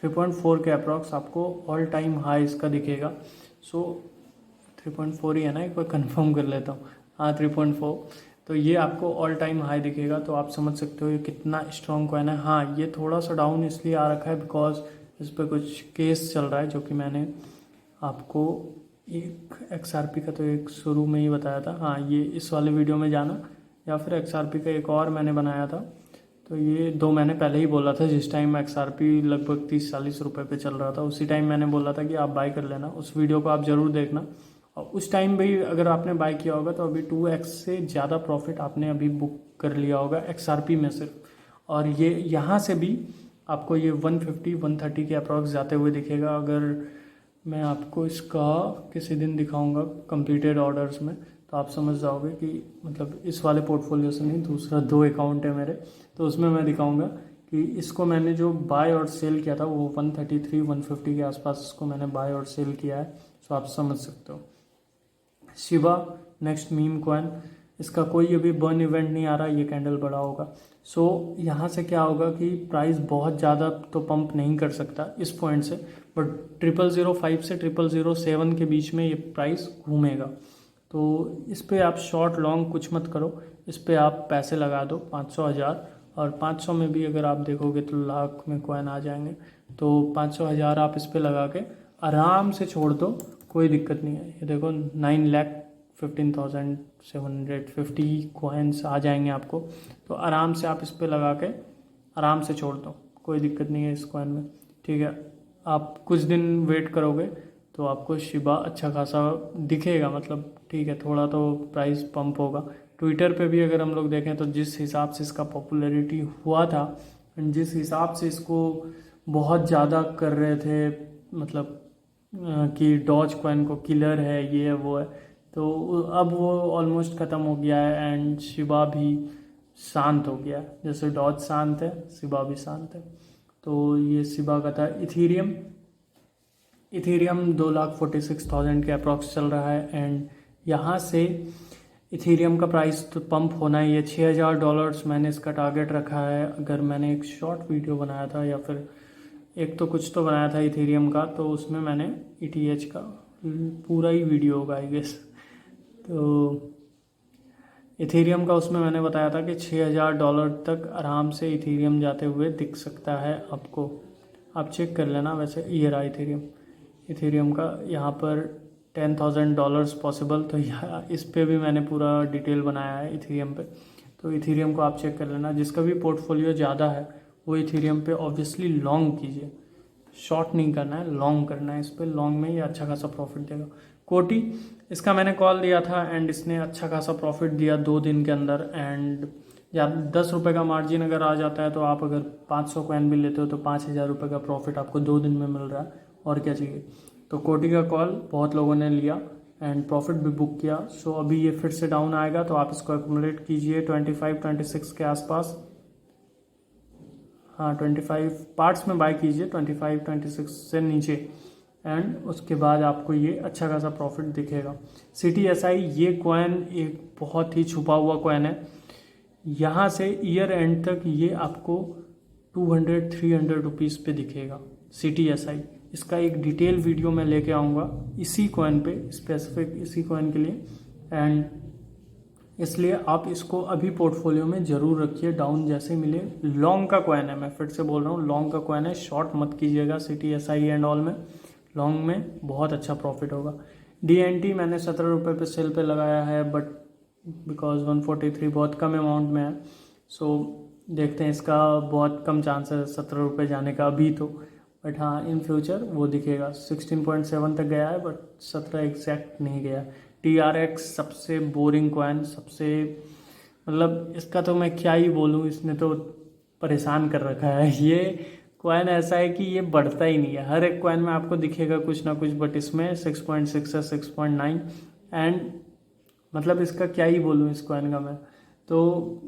S1: 3.4 के अप्रॉक्स आपको ऑल टाइम हाई इसका दिखेगा। सो 3.4 ही है ना, एक बार कंफर्म कर लेता हूँ, हाँ 3.4। तो ये आपको ऑल टाइम हाई दिखेगा, तो आप समझ सकते हो ये कितना स्ट्रॉन्ग कॉइन है। हाँ, ये थोड़ा सा डाउन इसलिए आ रखा है बिकॉज इस पर कुछ केस चल रहा है, जो कि मैंने आपको एक XRP का तो एक शुरू में ही बताया था। हाँ, ये इस वाले वीडियो में जाना, या फिर XRP का एक और मैंने बनाया था, तो ये 2 मैंने पहले ही बोला था। जिस टाइम XRP लगभग 30-40 रुपये पे चल रहा था, उसी टाइम मैंने बोला था कि आप बाय कर लेना। उस वीडियो को आप ज़रूर देखना, और उस टाइम भी अगर आपने बाय किया होगा तो अभी 2x से ज़्यादा प्रॉफिट आपने अभी बुक कर लिया होगा XRP में सिर्फ। और ये यहाँ से भी आपको ये 150 130 के अप्रॉक्स जाते हुए दिखेगा। अगर मैं आपको इसका किसी दिन दिखाऊंगा कंप्लीटेड ऑर्डर्स में, तो आप समझ जाओगे कि मतलब इस वाले पोर्टफोलियो से नहीं, दूसरा 2 अकाउंट है मेरे, तो उसमें मैं दिखाऊंगा कि इसको मैंने जो बाय और सेल किया था वो 133 150 के आसपास इसको मैंने बाय और सेल किया है। सो आप समझ सकते हो। शिबा नेक्स्ट मीम कॉइन, इसका कोई अभी बर्न इवेंट नहीं आ रहा, ये कैंडल बड़ा होगा। सो यहाँ से क्या होगा कि प्राइस बहुत ज़्यादा तो पंप नहीं कर सकता इस पॉइंट से, बट 0005 से 0007 के बीच में ये प्राइस घूमेगा। तो इस पे आप शॉर्ट लॉन्ग कुछ मत करो, इस पे आप पैसे लगा दो 500 1000, और 500 में भी अगर आप देखोगे तो लाख में कॉइन आ जाएंगे। तो 500 1000 आप इस पे लगा के आराम से छोड़ दो, कोई दिक्कत नहीं है। ये देखो 9,15,750 कॉइन्स आ जाएंगे आपको, तो आराम से आप इस पे लगा के आराम से छोड़ दो, कोई दिक्कत नहीं है इस कॉइन में, ठीक है। आप कुछ दिन वेट करोगे तो आपको शिबा अच्छा खासा दिखेगा, मतलब ठीक है, थोड़ा तो प्राइस पंप होगा। ट्विटर पे भी अगर हम लोग देखें तो जिस हिसाब से इसका पॉपुलैरिटी हुआ था एंड जिस हिसाब से इसको बहुत ज़्यादा कर रहे थे, मतलब कि डॉज कॉइन को किलर है, ये है वो है, तो अब वो ऑलमोस्ट ख़त्म हो गया है एंड शिबा भी शांत हो गया है। जैसे डॉज शांत है, शिबा भी शांत है। तो ये शिबा का था। इथीरियम 2,46,000 के अप्रॉक्स चल रहा है एंड यहाँ से इथीरियम का प्राइस तो पंप होना ही है। $6,000 मैंने इसका टारगेट रखा है। अगर मैंने एक शॉर्ट वीडियो बनाया था या फिर एक तो कुछ तो बनाया था इथीरियम का, तो उसमें मैंने ETH का पूरा ही वीडियो होगा आई गेस, तो इथीरियम का उसमें मैंने बताया था कि $6,000 तक आराम से इथीरियम जाते हुए दिख सकता है आपको। आप चेक कर लेना। वैसे ये रहा इथीरियम का यहाँ पर $10,000 पॉसिबल, तो यहाँ इस पे भी मैंने पूरा डिटेल बनाया है इथीरियम पे, तो इथीरियम को आप चेक कर लेना। जिसका भी पोर्टफोलियो ज़्यादा है वो इथीरियम पे ऑब्वियसली लॉन्ग कीजिए, शॉर्ट नहीं करना है, लॉन्ग करना है इस पर। लॉन्ग में ये अच्छा खासा प्रॉफिट देगा। कोटी, इसका मैंने कॉल दिया था एंड इसने अच्छा खासा प्रॉफिट दिया 2 दिन के अंदर एंड या 10 रुपये का मार्जिन अगर आ जाता है तो आप अगर 500 कॉइन भी लेते हो तो 5,000 रुपये का प्रॉफिट आपको 2 दिन में मिल रहा है, और क्या चाहिए। तो कोटी का कॉल बहुत लोगों ने लिया एंड प्रॉफिट भी बुक किया। सो अभी ये फिर से डाउन आएगा तो आप इसको एक्यूमुलेट कीजिए 25-26 के आसपास। हाँ 25 पार्ट्स में बाय कीजिए 25-26 से नीचे एंड उसके बाद आपको ये अच्छा खासा प्रॉफिट दिखेगा। CTSI ये कॉइन एक बहुत ही छुपा हुआ कॉइन है। यहाँ से ईयर एंड तक ये आपको 200-300 रुपीज़ पे दिखेगा CTSI। इसका एक डिटेल वीडियो मैं लेके आऊँगा इसी कॉइन पे, स्पेसिफिक इसी कॉइन के लिए, एंड इसलिए आप इसको अभी पोर्टफोलियो में ज़रूर रखिए। डाउन जैसे मिले, लॉन्ग का कॉइन है, मैं फिर से बोल रहा हूँ लॉन्ग का कॉइन है, शॉर्ट मत कीजिएगा CTSI एंड ऑल में। लॉन्ग में बहुत अच्छा प्रॉफिट होगा। DNT मैंने 17 रुपये पे सेल पे लगाया है, बट बिकॉज 143 बहुत कम अमाउंट में है, सो देखते हैं, इसका बहुत कम चांस है 17 रुपये जाने का अभी तो, बट हाँ इन फ्यूचर वो दिखेगा। 16.7 तक गया है बट 17 एग्जैक्ट नहीं गया। TRX सबसे बोरिंग कॉइन, सबसे मतलब इसका तो मैं क्या ही बोलूँ, इसने तो परेशान कर रखा है। ये कॉइन ऐसा है कि ये बढ़ता ही नहीं है, हर एक कॉइन में आपको दिखेगा कुछ ना कुछ, बट इसमें 6.6 है, 6.9 एंड मतलब इसका क्या ही बोलूँ इस कॉइन का मैं। तो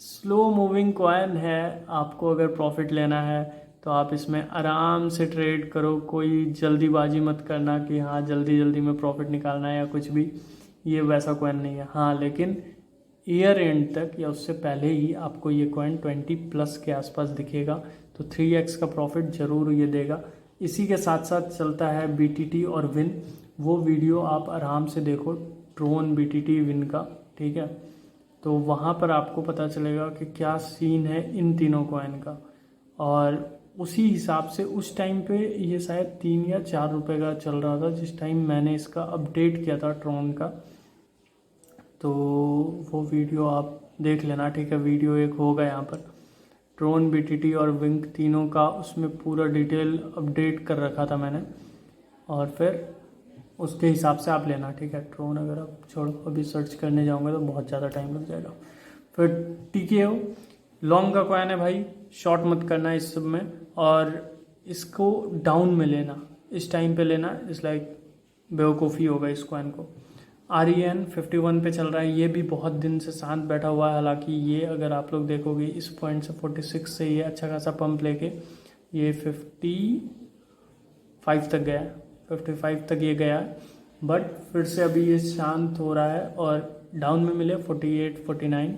S1: स्लो मूविंग कॉइन है, आपको अगर प्रॉफिट लेना है तो आप इसमें आराम से ट्रेड करो, कोई जल्दीबाजी मत करना कि हाँ जल्दी जल्दी में प्रॉफिट निकालना है या कुछ भी, ये वैसा कॉइन नहीं है। हाँ लेकिन ईयर एंड तक या उससे पहले ही आपको ये कॉइन 20+ के आसपास दिखेगा, तो 3x का प्रॉफिट ज़रूर ये देगा। इसी के साथ साथ चलता है BTT और विन, वो वीडियो आप आराम से देखो, ट्रोन BTT विन का, ठीक है। तो वहाँ पर आपको पता चलेगा कि क्या सीन है इन तीनों कॉइन का, और उसी हिसाब से उस टाइम पे ये शायद 3 या 4 रुपये का चल रहा था जिस टाइम मैंने इसका अपडेट किया था ट्रोन का, तो वो वीडियो आप देख लेना, ठीक है। वीडियो एक होगा यहाँ पर, ट्रोन BTT और विंक तीनों का, उसमें पूरा डिटेल अपडेट कर रखा था मैंने, और फिर उसके हिसाब से आप लेना, ठीक है। ट्रोन अगर आप छोड़ो, अभी सर्च करने जाऊँगा तो बहुत ज़्यादा टाइम लग जाएगा। फिर TKO लॉन्ग का कॉइन है भाई, शॉर्ट मत करना इस सब में, और इसको डाउन में लेना, इस टाइम पे लेना इस लाइक बेवकूफ़ी होगा इस कॉइन को। REN 51 पे चल रहा है, ये भी बहुत दिन से शांत बैठा हुआ है। हालांकि ये अगर आप लोग देखोगे इस पॉइंट से 46 से ये अच्छा खासा पंप लेके ये 55 तक गया है, 55 तक ये गया है, बट फिर से अभी ये शांत हो रहा है और डाउन में मिले 48, 49,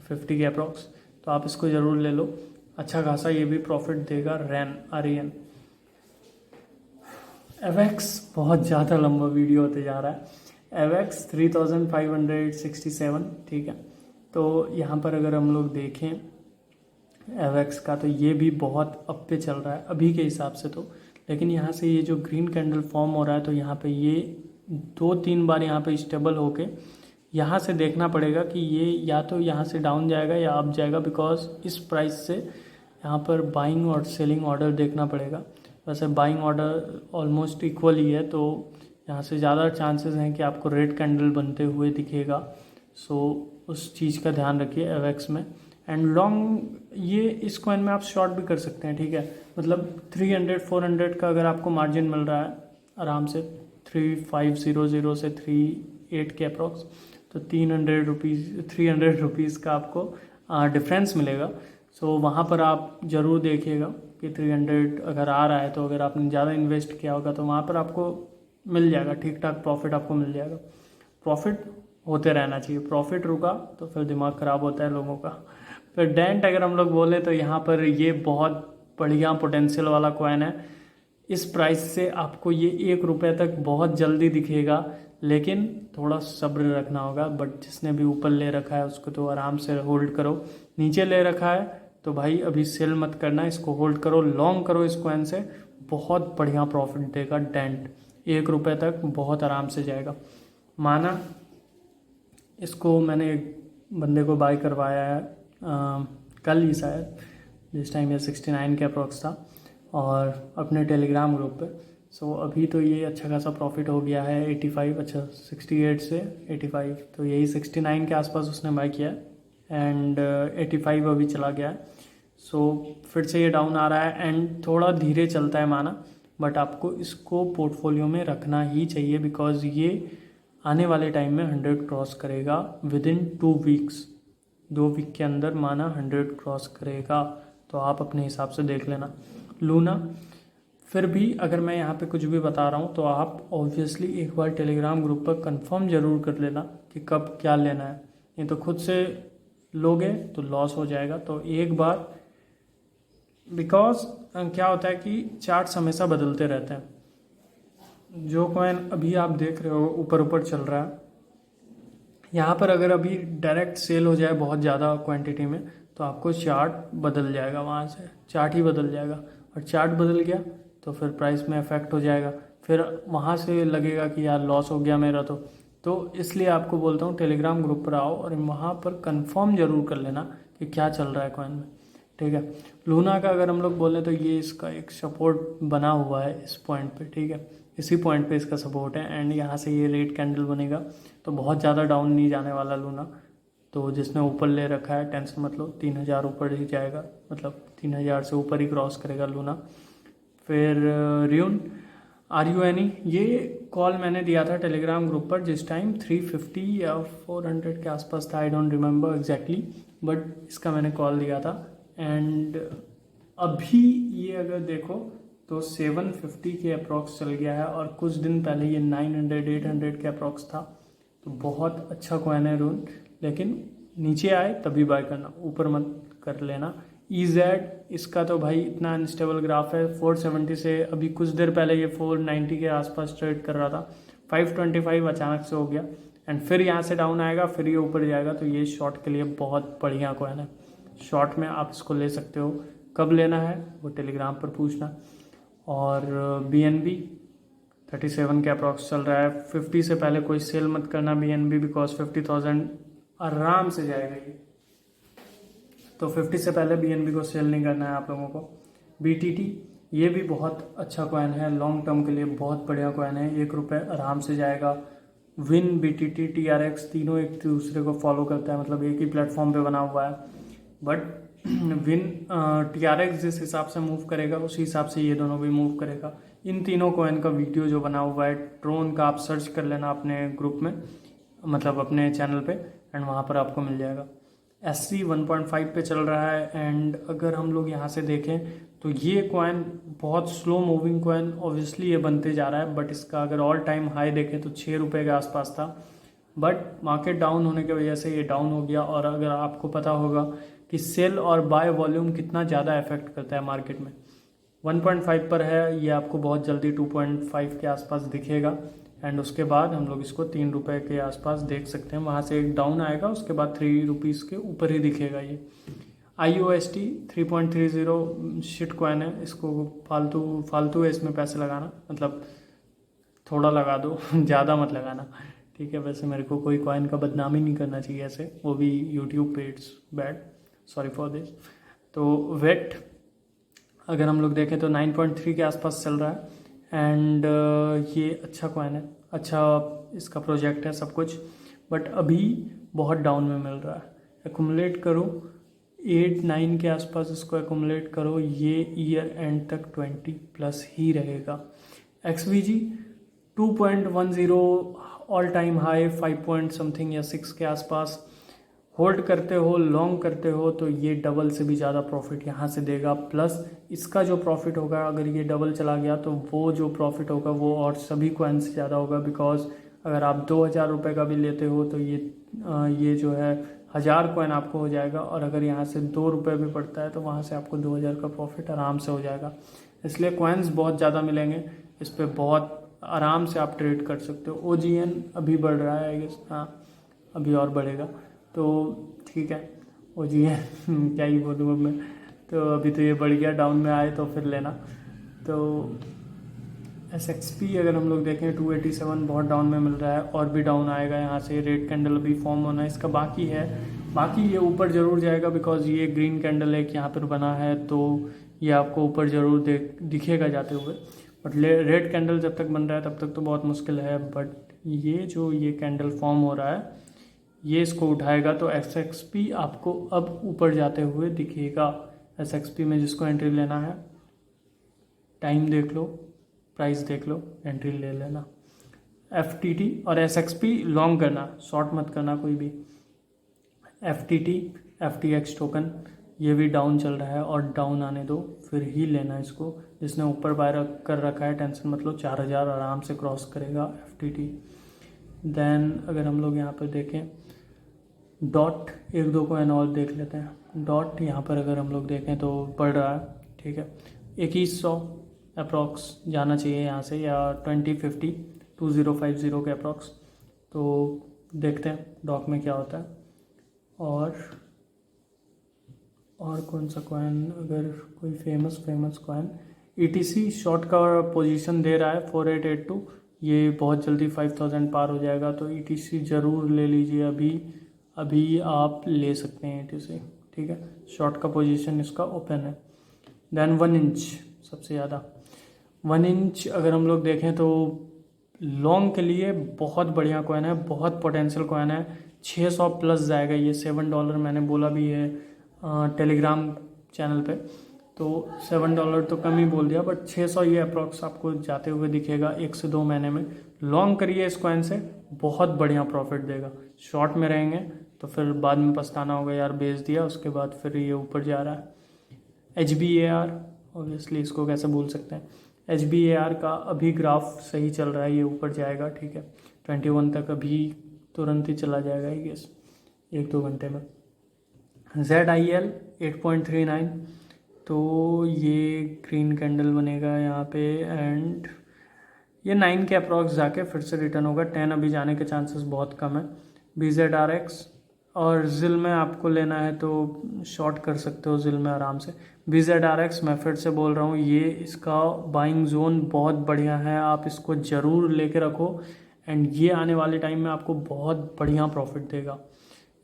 S1: 50 के अप्रॉक्स। तो आप इसको ज़रूर ले लो, अच्छा खासा ये भी प्रॉफिट देगा। REN एवेक्स बहुत ज़्यादा लंबा वीडियो होते जा रहा है। एवेक्स 3567, ठीक है। तो यहाँ पर अगर हम लोग देखें एवेक्स का, तो ये भी बहुत अप पे चल रहा है अभी के हिसाब से तो। लेकिन यहाँ से ये जो ग्रीन कैंडल फॉर्म हो रहा है, तो यहाँ पे ये 2-3 बार यहाँ पे स्टेबल होके यहाँ से देखना पड़ेगा कि ये या तो यहाँ से डाउन जाएगा या अप जाएगा, बिकॉज इस प्राइस से यहाँ पर बाइंग और सेलिंग ऑर्डर देखना पड़ेगा। वैसे बाइंग ऑर्डर ऑलमोस्ट इक्वल ही है, तो यहाँ से ज़्यादा चांसेस हैं कि आपको रेड कैंडल बनते हुए दिखेगा। सो उस चीज़ का ध्यान रखिए एवेक्स में। एंड लॉन्ग ये इस कॉइन में आप शॉर्ट भी कर सकते हैं, ठीक है। मतलब 300-400 का अगर आपको मार्जिन मिल रहा है आराम से 3500 से 38 के अप्रॉक्स, तो 300 रुपीज़ का आपको डिफरेंस मिलेगा। सो वहाँ पर आप ज़रूर देखिएगा कि 300 अगर आ रहा है, तो अगर आपने ज़्यादा इन्वेस्ट किया होगा तो वहाँ पर आपको मिल जाएगा, ठीक ठाक प्रॉफिट आपको मिल जाएगा। प्रॉफिट होते रहना चाहिए, प्रॉफिट रुका तो फिर दिमाग ख़राब होता है लोगों का। फिर डेंट अगर हम लोग बोले तो यहाँ पर ये बहुत बढ़िया पोटेंशियल वाला कॉइन है। इस प्राइस से आपको ये 1 रुपये तक बहुत जल्दी दिखेगा, लेकिन थोड़ा सब्र रखना होगा। बट जिसने भी ऊपर ले रखा है उसको तो आराम से होल्ड करो। नीचे ले रखा है तो भाई अभी सेल मत करना, इसको होल्ड करो, लॉन्ग करो इस कॉइन से, बहुत बढ़िया प्रॉफिट देगा डेंट। 1 रुपये तक बहुत आराम से जाएगा। माना इसको मैंने एक बंदे को बाय करवाया है कल ही शायद, जिस टाइम ये 69 के अप्रॉक्स था, और अपने टेलीग्राम ग्रुप पे। सो अभी तो ये अच्छा खासा प्रॉफिट हो गया है 85, अच्छा 68 से 85, तो यही 69 के आसपास उसने बाय किया है। एंड 85 अभी चला गया है। सो फिर से ये डाउन आ रहा है एंड थोड़ा धीरे चलता है माना, बट आपको इसको पोर्टफोलियो में रखना ही चाहिए, बिकॉज ये आने वाले टाइम में 100 क्रॉस करेगा विदिन 2 वीक्स। 2 वीक के अंदर माना 100 क्रॉस करेगा, तो आप अपने हिसाब से देख लेना। लूना फिर भी अगर मैं यहाँ पे कुछ भी बता रहा हूँ तो आप ऑब्वियसली एक बार टेलीग्राम ग्रुप पर कंफर्म ज़रूर कर लेना कि कब क्या लेना है। नहीं तो खुद से लोगे तो लॉस हो जाएगा। तो एक बार, बिकॉज क्या होता है कि चार्ट्स हमेशा बदलते रहते हैं। जो कॉइन अभी आप देख रहे हो ऊपर ऊपर चल रहा है, यहाँ पर अगर अभी डायरेक्ट सेल हो जाए बहुत ज़्यादा क्वांटिटी में, तो आपको चार्ट बदल जाएगा, वहाँ से चार्ट ही बदल जाएगा। और चार्ट बदल गया तो फिर प्राइस में इफेक्ट हो जाएगा, फिर वहाँ से लगेगा कि यार लॉस हो गया मेरा। तो इसलिए आपको बोलता हूँ टेलीग्राम ग्रुप पर आओ और वहाँ पर कंफर्म ज़रूर कर लेना कि क्या चल रहा है कॉइन में, ठीक है। लूना का अगर हम लोग बोलें तो ये इसका एक सपोर्ट बना हुआ है इस पॉइंट पे, ठीक है। इसी पॉइंट पे इसका सपोर्ट है एंड यहाँ से ये रेड कैंडल बनेगा, तो बहुत ज़्यादा डाउन नहीं जाने वाला लूना। तो जिसने ऊपर ले रखा है टेंशन मत लो, 3000 ऊपर ही जाएगा, मतलब 3000 से ऊपर ही क्रॉस करेगा लूना। फिर RUNE, ये कॉल मैंने दिया था टेलीग्राम ग्रुप पर जिस टाइम 350 या 400 के आसपास था, I don't remember exactly, but इसका मैंने कॉल दिया था। एंड अभी ये अगर देखो तो 750 के अप्रॉक्स चल गया है, और कुछ दिन पहले ये 900-800 के अप्रॉक्स था। तो बहुत अच्छा कॉइन है RUNE, लेकिन नीचे आए तभी बाय करना, ऊपर मत कर लेना। EZ, इसका तो भाई इतना अनस्टेबल ग्राफ है। 470 से अभी कुछ देर पहले ये 490 के आसपास ट्रेड कर रहा था, 525 अचानक से हो गया एंड फिर यहाँ से डाउन आएगा, फिर ये ऊपर जाएगा। तो ये शॉर्ट के लिए बहुत बढ़िया कॉइन है, शॉर्ट में आप इसको ले सकते हो। कब लेना है वो टेलीग्राम पर पूछना। और BNB 37 के अप्रॉक्स चल रहा है, 50 से पहले कोई सेल मत करना BNB, बिकॉज 50,000 आराम से जाएगा ये, तो 50 से पहले BNB को सेल नहीं करना है आप लोगों को। BTT, ये भी बहुत अच्छा कॉइन है, लॉन्ग टर्म के लिए बहुत बढ़िया कॉइन है, 1 रुपये आराम से जाएगा। विन, BTT, TRX तीनों एक दूसरे को फॉलो करता है, मतलब एक ही प्लेटफॉर्म पे बना हुआ है। बट विन TRX जिस हिसाब से मूव करेगा उसी हिसाब से ये दोनों भी मूव करेगा। इन तीनों कॉइन का वीडियो जो बना हुआ है ट्रोन का, आप सर्च कर लेना अपने ग्रुप में, मतलब अपने चैनल पे, एंड वहाँ पर आपको मिल जाएगा। SC 1.5 पे चल रहा है। एंड अगर हम लोग यहाँ से देखें तो ये कॉइन बहुत स्लो मूविंग कॉइन ऑब्वियसली ये बनते जा रहा है, बट इसका अगर ऑल टाइम हाई देखें तो 6 रुपये के आसपास था, बट मार्केट डाउन होने की वजह से ये डाउन हो गया। और अगर आपको पता होगा कि सेल और बाय वॉल्यूम कितना ज़्यादा इफेक्ट करता है मार्केट में, 1.5 पर है, ये आपको बहुत जल्दी 2.5 के आसपास दिखेगा। एंड उसके बाद हम लोग इसको 3 रुपये के आसपास देख सकते हैं, वहाँ से एक डाउन आएगा, उसके बाद 3 रुपीज़ के ऊपर ही दिखेगा ये। IUST 3.30 शिट कॉइन है, इसको फालतू है इसमें पैसे लगाना, मतलब थोड़ा लगा दो ज़्यादा मत लगाना, ठीक है। वैसे मेरे को कोई कॉइन का बदनामी नहीं करना चाहिए ऐसे, वो भी यूट्यूब पे, it's bad, sorry for this. तो वेट अगर हम लोग देखें तो 9.3 के आसपास चल रहा है। एंड ये अच्छा कॉइन है, अच्छा इसका प्रोजेक्ट है सब कुछ, बट अभी बहुत डाउन में मिल रहा है। एकुमुलेट करो 8-9 के आसपास, इसको एकुमुलेट करो, ये ईयर एंड तक 20+ ही रहेगा। XVG 2.10 all time high, 5 point something या 6 के आसपास होल्ड करते हो, लॉन्ग करते हो तो ये डबल से भी ज़्यादा प्रॉफिट यहाँ से देगा। प्लस इसका जो प्रॉफिट होगा, अगर ये डबल चला गया तो वो जो प्रॉफिट होगा वो और सभी कॉइन से ज़्यादा होगा। बिकॉज अगर आप 2000 रुपये का भी लेते हो तो ये जो है 1000 कॉइन आपको हो जाएगा, और अगर यहाँ से 2 रुपये भी पड़ता है तो वहाँ से आपको 2000 का प्रॉफिट आराम से हो जाएगा। इसलिए कॉइन्स बहुत ज़्यादा मिलेंगे, इस पर बहुत आराम से आप ट्रेड कर सकते हो। OGN अभी बढ़ रहा है, आई गेस, हाँ अभी और बढ़ेगा, तो ठीक है। OGN क्या ही बोलूँ अब मैं, तो अभी तो ये बढ़ गया, डाउन में आए तो फिर लेना। तो SXP अगर हम लोग देखें 287 बहुत डाउन में मिल रहा है, और भी डाउन आएगा यहाँ से। रेड कैंडल अभी फॉर्म होना इसका बाकी है, बाकी ये ऊपर ज़रूर जाएगा, बिकॉज ये ग्रीन कैंडल एक यहाँ पर बना है, तो ये आपको ऊपर ज़रूर दिखेगा जाते हुए। बट रेड कैंडल जब तक बन रहा है तब तक तो बहुत मुश्किल है, बट ये कैंडल फॉर्म हो रहा है, ये इसको उठाएगा तो SXP आपको अब ऊपर जाते हुए दिखेगा। SXP में जिसको एंट्री लेना है, टाइम देख लो, प्राइस देख लो, एंट्री ले लेना। FTT और SXP लॉन्ग करना, शॉर्ट मत करना कोई भी। FTT FTX टोकन ये भी डाउन चल रहा है, और डाउन आने दो फिर ही लेना इसको। जिसने ऊपर बाय कर रखा है टेंशन मत लो, 4000 आराम से क्रॉस करेगा FTT। देन अगर हम लोग यहाँ पर देखें डॉट, एक दो को और देख लेते हैं। डॉट यहाँ पर अगर हम लोग देखें तो बढ़ रहा है, ठीक है। 2100 अप्रॉक्स जाना चाहिए यहाँ से, या 2050 के अप्रॉक्स। तो देखते हैं डॉट में क्या होता है। और कौन सा कॉइन, अगर कोई फेमस कॉइन, ETC शॉर्ट का पोजीशन दे रहा है 4882, ये बहुत जल्दी 5000 पार हो जाएगा, तो ETC ज़रूर ले लीजिए। अभी आप ले सकते हैं ETC, ठीक है। शॉर्ट का पोजीशन इसका ओपन है। देन 1 इंच सबसे ज़्यादा, 1 इंच अगर हम लोग देखें तो लॉन्ग के लिए बहुत बढ़िया कॉइन है, बहुत पोटेंशियल कॉइन है। 600+ जाएगा ये, $7 मैंने बोला भी है टेलीग्राम चैनल पे, तो $7 तो कम ही बोल दिया, बट 600 ये अप्रॉक्स आपको जाते हुए दिखेगा 1 से 2 महीने में। लॉन्ग करिए इस कॉइन से, बहुत बढ़िया प्रॉफिट देगा। शॉर्ट में रहेंगे तो फिर बाद में पछताना होगा, यार बेच दिया, उसके बाद फिर ये ऊपर जा रहा है। HBAR ऑब्वियसली इसको कैसे भूल सकते हैं। HBAR का अभी ग्राफ सही चल रहा है, ये ऊपर जाएगा, ठीक है। 21 तक अभी तुरंत ही चला जाएगा, ये गेस 1-2 घंटे में। ZIL 8.39, तो ये ग्रीन कैंडल बनेगा यहाँ पे, एंड ये 9 के अप्रॉक्स जाके फिर से रिटर्न होगा। 10 अभी जाने के चांसेस बहुत कम है। BZRX और ZIL में आपको लेना है तो शॉर्ट कर सकते हो ZIL में आराम से। BZRX मैं फिर से बोल रहा हूँ, ये इसका बाइंग जोन बहुत बढ़िया है, आप इसको ज़रूर लेके रखो, एंड ये आने वाले टाइम में आपको बहुत बढ़िया प्रॉफिट देगा।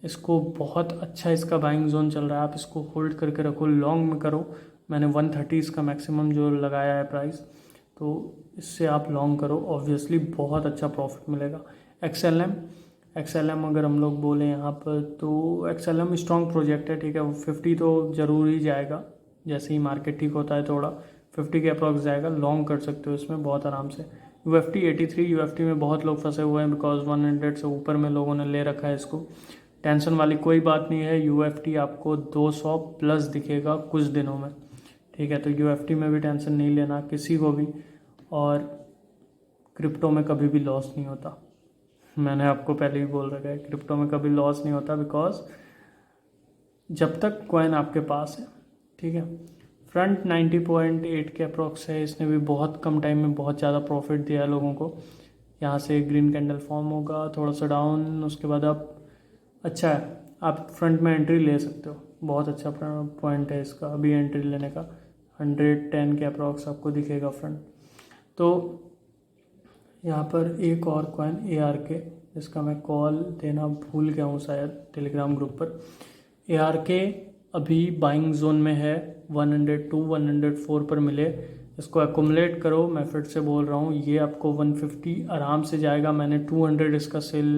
S1: इसको बहुत अच्छा इसका बाइंग जोन चल रहा है, आप इसको होल्ड करके रखो, लॉन्ग में करो। मैंने 130 इसका मैक्सिमम जो लगाया है प्राइस, तो इससे आप लॉन्ग करो, ऑब्वियसली बहुत अच्छा प्रॉफिट मिलेगा। XLM XLM अगर हम लोग बोलें यहाँ पर तो XLM स्ट्रॉन्ग प्रोजेक्ट है, ठीक है। वो 50 तो ज़रूर ही जाएगा, जैसे ही मार्केट ठीक होता है थोड़ा 50 के अप्रॉक्स जाएगा। लॉन्ग कर सकते हो इसमें बहुत आराम से। UFT 83, UFT में बहुत लोग फंसे हुए हैं बिकॉज 100 से ऊपर में लोगों ने ले रखा है इसको। टेंशन वाली कोई बात नहीं है, UFT आपको 200 प्लस दिखेगा कुछ दिनों में, ठीक है। तो UFT में भी टेंशन नहीं लेना किसी को भी। और क्रिप्टो में कभी भी लॉस नहीं होता, मैंने आपको पहले ही बोल रखा है, क्रिप्टो में कभी लॉस नहीं होता बिकॉज जब तक कॉइन आपके पास है, ठीक है। फ्रंट 90.8 के अप्रॉक्स है, इसने भी बहुत कम टाइम में बहुत ज़्यादा प्रॉफिट दिया है लोगों को। यहाँ से ग्रीन कैंडल फॉर्म होगा, थोड़ा सा डाउन, उसके बाद आप अच्छा है, आप फ्रंट में एंट्री ले सकते हो। बहुत अच्छा पॉइंट है इसका अभी एंट्री लेने का। 110 के अप्रॉक्स आपको दिखेगा फ्रंट। तो यहाँ पर एक और कॉइन ARK, जिसका मैं कॉल देना भूल गया हूँ शायद टेलीग्राम ग्रुप पर। ARK अभी बाइंग जोन में है, 102 104 पर मिले, इसको एक्युमुलेट करो। मैं फिर से बोल रहा हूँ, ये आपको 150 आराम से जाएगा। मैंने 200 इसका सेल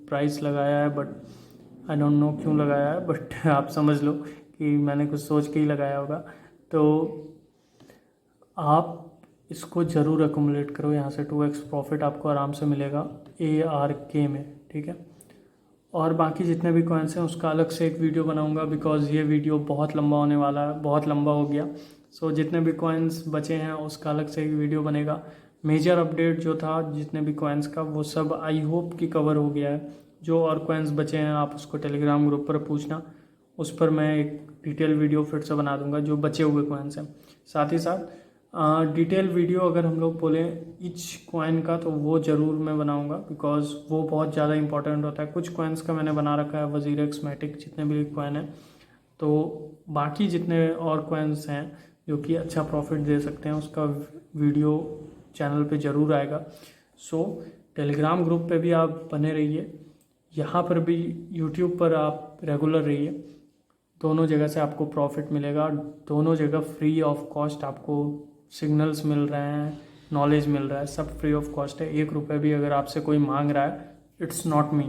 S1: प्राइस लगाया है, बट आई डोंट नो क्यों लगाया है, बट आप समझ लो कि मैंने कुछ सोच के ही लगाया होगा। तो आप इसको ज़रूर एक्युमुलेट करो, यहाँ से 2x प्रॉफिट आपको आराम से मिलेगा ARK में, ठीक है। और बाकी जितने भी कॉइन्स हैं उसका अलग से एक वीडियो बनाऊंगा बिकॉज ये वीडियो बहुत लंबा होने वाला है, बहुत लंबा हो गया। सो जितने भी कॉइन्स बचे हैं उसका अलग से एक वीडियो बनेगा। मेजर अपडेट जो था जितने भी कॉइन्स का वो सब आई होप कि कवर हो गया है। जो और कॉइन्स बचे हैं आप उसको टेलीग्राम ग्रुप पर पूछना, उस पर मैं एक डिटेल वीडियो फिर से बना दूंगा जो बचे हुए कॉइन्स हैं। साथ ही साथ डिटेल वीडियो अगर हम लोग बोलें ईच कॉइन का तो वो ज़रूर मैं बनाऊंगा बिकॉज वो बहुत ज़्यादा इंपॉर्टेंट होता है। कुछ कॉइन्स का मैंने बना रखा है, वजीरेक्स, मैटिक, जितने भी कॉइन हैं। तो बाकी जितने और कॉइन्स हैं जो कि अच्छा प्रॉफिट दे सकते हैं उसका वीडियो चैनल पे ज़रूर आएगा। सो टेलीग्राम ग्रुप पे भी आप बने रहिए, यहाँ पर भी यूट्यूब पर आप रेगुलर रहिए। दोनों जगह से आपको प्रॉफिट मिलेगा, दोनों जगह फ्री ऑफ कॉस्ट आपको सिग्नल्स मिल रहे हैं, नॉलेज मिल रहा है, सब फ्री ऑफ कॉस्ट है। 1 रुपये भी अगर आपसे कोई मांग रहा है, इट्स नॉट मी।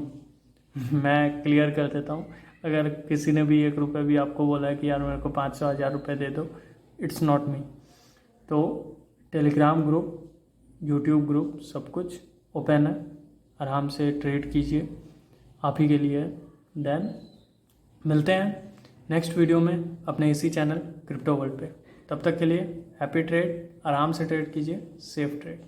S1: मैं क्लियर कर देता हूँ, अगर किसी ने भी 1 रुपये भी आपको बोला है कि यार मेरे को 500 1000 रुपये दे दो, इट्स नॉट मी। तो टेलीग्राम ग्रुप, यूट्यूब ग्रुप सब कुछ ओपन है, आराम से ट्रेड कीजिए, आप ही के लिए है। देन मिलते हैं नेक्स्ट वीडियो में अपने इसी चैनल क्रिप्टो वर्ल्ड पे। तब तक के लिए हैप्पी ट्रेड, आराम से ट्रेड कीजिए, सेफ ट्रेड।